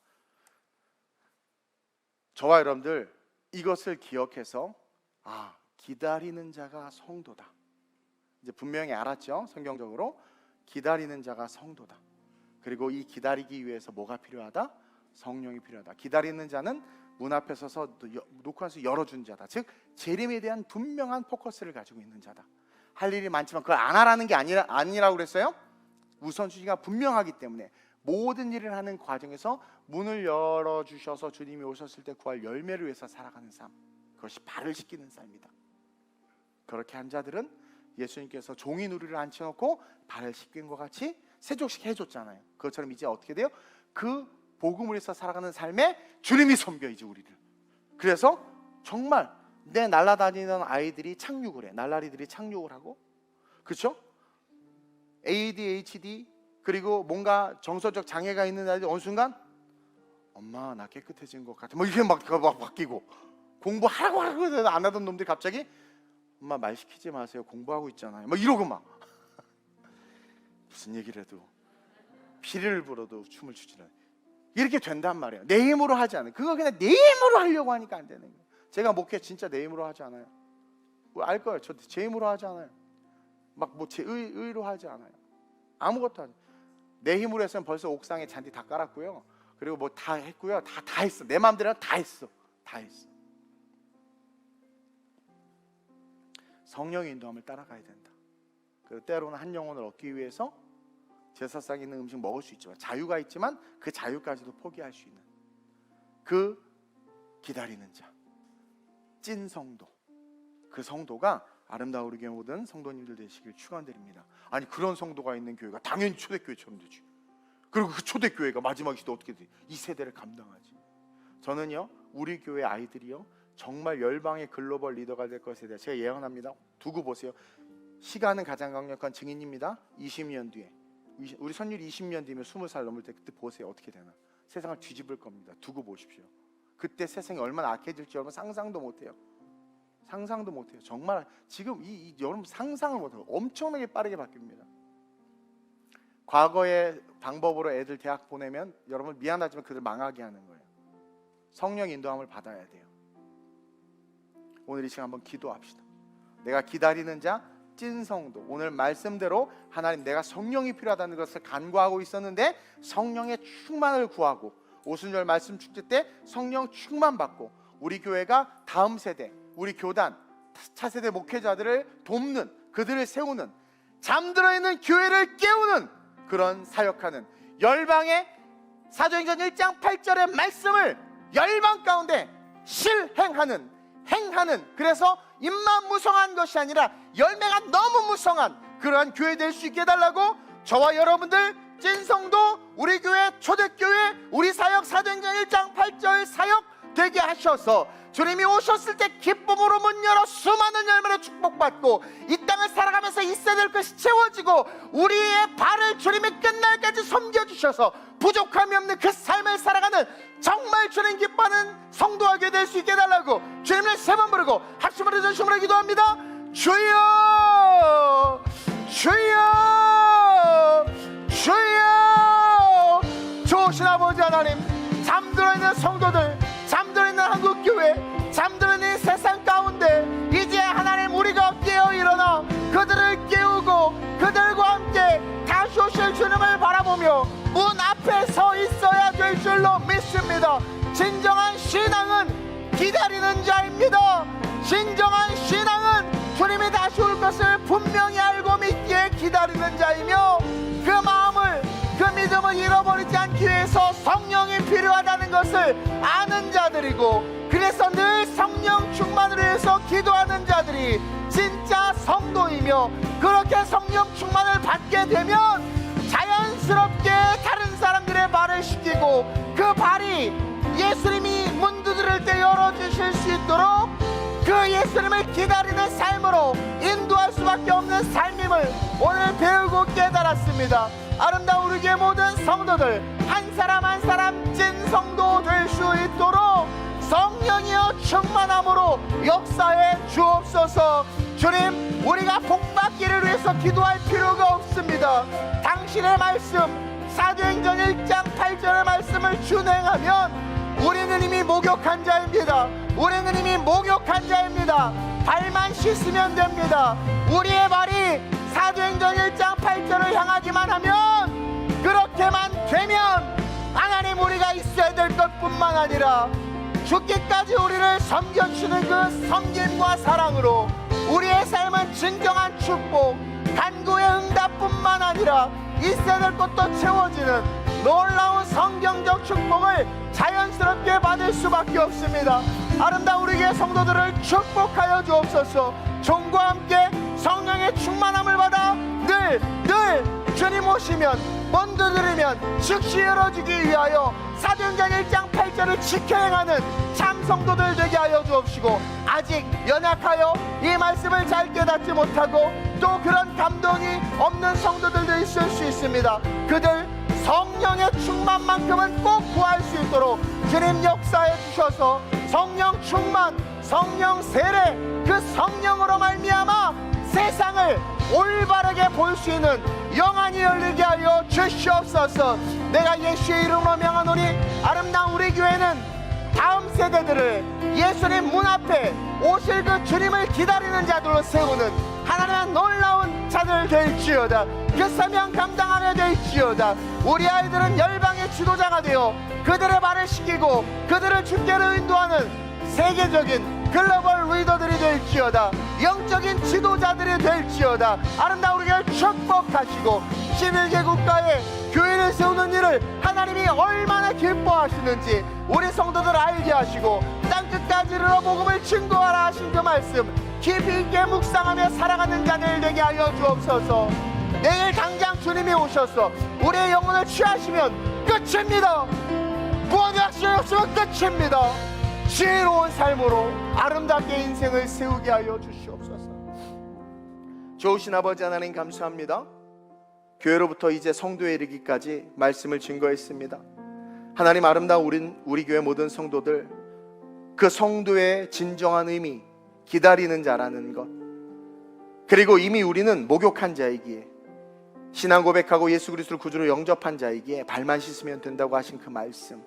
저와 여러분들 이것을 기억해서 기다리는 자가 성도다. 이제 분명히 알았죠? 성경적으로 기다리는 자가 성도다. 그리고 이 기다리기 위해서 뭐가 필요하다? 성령이 필요하다. 기다리는 자는 문 앞에 서서 놓고 와서 열어준 자다. 즉 재림에 대한 분명한 포커스를 가지고 있는 자다. 할 일이 많지만 그걸 안 하라는 게 아니라고 그랬어요. 우선순위가 분명하기 때문에 모든 일을 하는 과정에서 문을 열어주셔서 주님이 오셨을 때 구할 열매를 위해서 살아가는 삶, 그것이 발을 씻기는 삶이다. 그렇게 한 자들은 예수님께서 종이 누리를 앉혀놓고 발을 씻긴 것 같이 세족식 해줬잖아요. 그것처럼 이제 어떻게 돼요? 그 복음을 위해서 살아가는 삶에 주님이 섬겨 이제 우리를. 그래서 정말 내 날아다니는 아이들이 착륙을 해. 날라리들이 착륙을 하고, 그렇죠? ADHD 그리고 뭔가 정서적 장애가 있는 아이들 어느 순간 엄마 나 깨끗해진 것 같아. 뭐 이게 막 바뀌고, 공부하라고 해도 안 하던 놈들이 갑자기 엄마 말 시키지 마세요. 공부하고 있잖아요. 뭐 이러고 막 무슨 얘기를 해도 피를 불어도 춤을 추지는 이렇게 된단 말이에요. 내 힘으로 하지 않아요. 그거 그냥 내 힘으로 하려고 하니까 안 되는 거예요. 제가 목회 진짜 내 힘으로 하지 않아요. 알 거예요. 저 제 힘으로 하지 않아요. 막 뭐 제 의로 하지 않아요. 아무것도 하지. 내 힘으로 했으면 벌써 옥상에 잔디 다 깔았고요. 그리고 뭐 다 했고요. 다 했어. 내 마음대로 다 했어. 성령의 인도함을 따라가야 된다. 그리고 때로는 한 영혼을 얻기 위해서 제사상에 있는 음식 먹을 수 있지만, 자유가 있지만 그 자유까지도 포기할 수 있는, 그 기다리는 자, 찐 성도, 그 성도가 아름다운 우리 교회 모든 성도님들 되시길 축원드립니다. 아니 그런 성도가 있는 교회가 당연히 초대교회처럼 되지. 그리고 그 초대교회가 마지막 시대 어떻게 돼? 이 세대를 감당하지. 저는요 우리 교회 아이들이요 정말 열방의 글로벌 리더가 될 것에 대해 제가 예언합니다. 두고 보세요. 시간은 가장 강력한 증인입니다. 20년 뒤에 우리 선율이 20년 뒤면 20살 넘을 때 그때 보세요. 어떻게 되나. 세상을 뒤집을 겁니다. 두고 보십시오. 그때 세상이 얼마나 악해질지 여러분 상상도 못해요. 상상도 못해요. 정말 지금 여러분 상상을 못해요. 엄청나게 빠르게 바뀝니다. 과거의 방법으로 애들 대학 보내면 여러분 미안하지만 그들 망하게 하는 거예요. 성령 인도함을 받아야 돼요. 오늘 이 시간 한번 기도합시다. 내가 기다리는 자 찐 성도, 오늘 말씀대로 하나님 내가 성령이 필요하다는 것을 간구하고 있었는데 성령의 충만을 구하고 오순절 말씀 축제 때 성령 충만 받고 우리 교회가 다음 세대, 우리 교단, 차세대 목회자들을 돕는, 그들을 세우는, 잠들어 있는 교회를 깨우는 그런 사역하는 열방의 사도행전 1장 8절의 말씀을 열방 가운데 실행하는, 행하는, 그래서 입만 무성한 것이 아니라 열매가 너무 무성한 그러한 교회 될 수 있게 해달라고 저와 여러분들 찐성도, 우리 교회, 초대교회, 우리 사역 사도행전 1장 8절 사역 되게 하셔서 주님이 오셨을 때 기쁨으로 문 열어 수많은 열매로 축복받고 이 땅을 살아가면서 있어야 될 것이 채워지고 우리의 발을 주님이 끝날까지 섬겨주셔서 부족함이 없는 그 삶을 살아가는 정말 주님 기뻐하는 성도하게 될 수 있게 해달라고 주님을 세 번 부르고 합심으로 전심으로 기도합니다. 주여 주여 주여. 좋으신 아버지 하나님, 잠들어 있는 성도들, 잠들어 있는 한국교회, 잠들어 있는 세상 가운데 이제 하나님 우리가 깨어 일어나 그들을 깨우고 그들과 함께 다시 오실 주님을 바라보며 문 앞에 서 있어야 될 줄로 믿습니다. 진정한 신앙은 기다리는 자입니다. 진정한 신앙은 주님이 다시 올 것을 분명히 알고 믿기에 기다리는 자이며 그 마음을, 그 믿음을 잃어버리지 않기 위해서 성령이 필요하다는 것을 아는 자들이고 그래서 늘 성령 충만을 위해서 기도하는 자들이 진짜 성도이며 그렇게 성령 충만을 받게 되면 자연스럽게 다른 사람들의 발을 씻기고 그 발이 예수님이 문 두드릴 때 열어주실 수 있도록 그 예수님을 기다리는 삶으로 인도할 수밖에 없는 삶임을 오늘 배우고 깨달았습니다. 아름다운 우리 교회 모든 성도들 한 사람 한 사람 찐 성도 될 수 있도록 성령이여 충만함으로 역사해 주옵소서. 주님, 우리가 복받기를 위해서 기도할 필요가 없습니다. 당신의 말씀 사도행전 1장 8절의 말씀을 준행하면 우리는 이미 목욕한 자입니다. 우리는 이미 목욕한 자입니다. 발만 씻으면 됩니다. 우리의 발이 사도행전 1장 8절을 향하기만 하면, 그렇게만 되면 하나님 우리가 있어야 될 것뿐만 아니라 죽기까지 우리를 섬겨주시는 그 섬김과 사랑으로 우리의 삶은 진정한 축복, 간구의 응답뿐만 아니라 있어야 될 것도 채워지는 놀라운 성경적 축복을 자연스럽게 받을 수밖에 없습니다. 아름다운 우리 교회 성도들을 축복하여 주옵소서. 종과 함께 성령의 충만함을 받아 늘 주님 오시면 문 두드리면 즉시 열어주기 위하여 사도행전 1장 8절을 지켜 행하는 참 성도들 되게 하여 주옵시고, 아직 연약하여 이 말씀을 잘 깨닫지 못하고 또 그런 감동이 없는 성도들도 있을 수 있습니다. 그들 성령의 충만만큼은 꼭 구할 수 있도록 주님 역사해 주셔서 성령 충만, 성령 세례, 그 성령으로 말미암아 세상을 올바르게 볼 수 있는 영안이 열리게 하여 주시옵소서. 내가 예수의 이름으로 명하노니 아름다운 우리 교회는 다음 세대들을 예수님 문 앞에 오실 그 주님을 기다리는 자들로 세우는 하나님의 놀라운 자들 될지어다. 그 사명 감당하게 될지어다. 우리 아이들은 열방의 지도자가 되어 그들의 발을 씻기고 그들을 주께로 인도하는 세계적인 글로벌 리더들이 될지어다. 영적인 지도자들이 될지어다. 아름다운 우리 교회를 축복하시고 11개 국가에 교회를 세우는 이루는 일을 하나님이 얼마나 기뻐하시는지 우리 성도들 알게 하시고 땅끝까지 이르러 복음을 증거하라 하신 그 말씀 깊이 있게 묵상하며 살아가는 자들 되게 하여 주옵소서. 내일 당장 주님이 오셔서 우리의 영혼을 취하시면 끝입니다. 구원의 확신이 없으면 끝입니다. 지혜로운 삶으로 아름답게 인생을 세우게 하여 주시옵소서. 좋으신 아버지 하나님 감사합니다. 교회로부터 이제 성도에 이르기까지 말씀을 증거했습니다. 하나님 아름다운 우리 교회 모든 성도들, 그 성도의 진정한 의미, 기다리는 자라는 것, 그리고 이미 우리는 목욕한 자이기에, 신앙 고백하고 예수 그리스도를 구주로 영접한 자이기에 발만 씻으면 된다고 하신 그 말씀,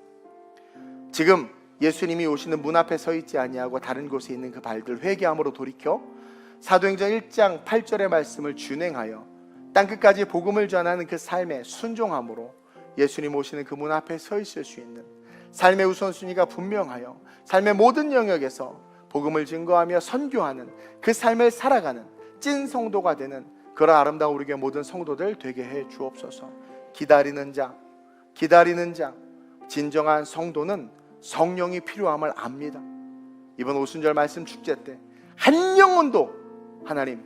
지금 예수님이 오시는 문 앞에 서 있지 아니하고 다른 곳에 있는 그 발들 회개함으로 돌이켜 사도행전 1장 8절의 말씀을 준행하여 땅끝까지 복음을 전하는 그 삶에 순종함으로 예수님 오시는 그 문 앞에 서 있을 수 있는 삶의 우선순위가 분명하여 삶의 모든 영역에서 복음을 증거하며 선교하는 그 삶을 살아가는 찐 성도가 되는 그런 아름다운 우리 교회 모든 성도들 되게 해 주옵소서. 기다리는 자, 진정한 성도는 성령이 필요함을 압니다. 이번 오순절 말씀 축제 때 한 영혼도 하나님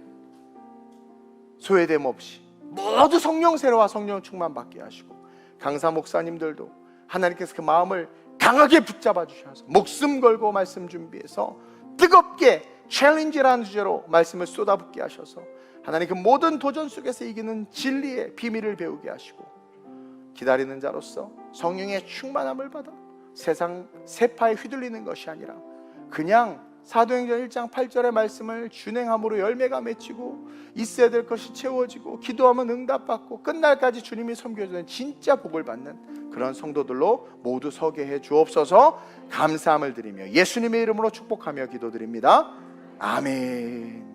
소외됨 없이 모두 성령 세례와 성령 충만 받게 하시고, 강사 목사님들도 하나님께서 그 마음을 강하게 붙잡아 주셔서 목숨 걸고 말씀 준비해서 뜨겁게 챌린지라는 주제로 말씀을 쏟아붓게 하셔서 하나님 그 모든 도전 속에서 이기는 진리의 비밀을 배우게 하시고, 기다리는 자로서 성령의 충만함을 받아 세상 세파에 휘둘리는 것이 아니라 그냥 사도행전 1장 8절의 말씀을 준행함으로 열매가 맺히고 있어야 될 것이 채워지고 기도하면 응답받고 끝날까지 주님이 섬겨주는 진짜 복을 받는 그런 성도들로 모두 서게 해 주옵소서. 감사함을 드리며 예수님의 이름으로 축복하며 기도드립니다. 아멘.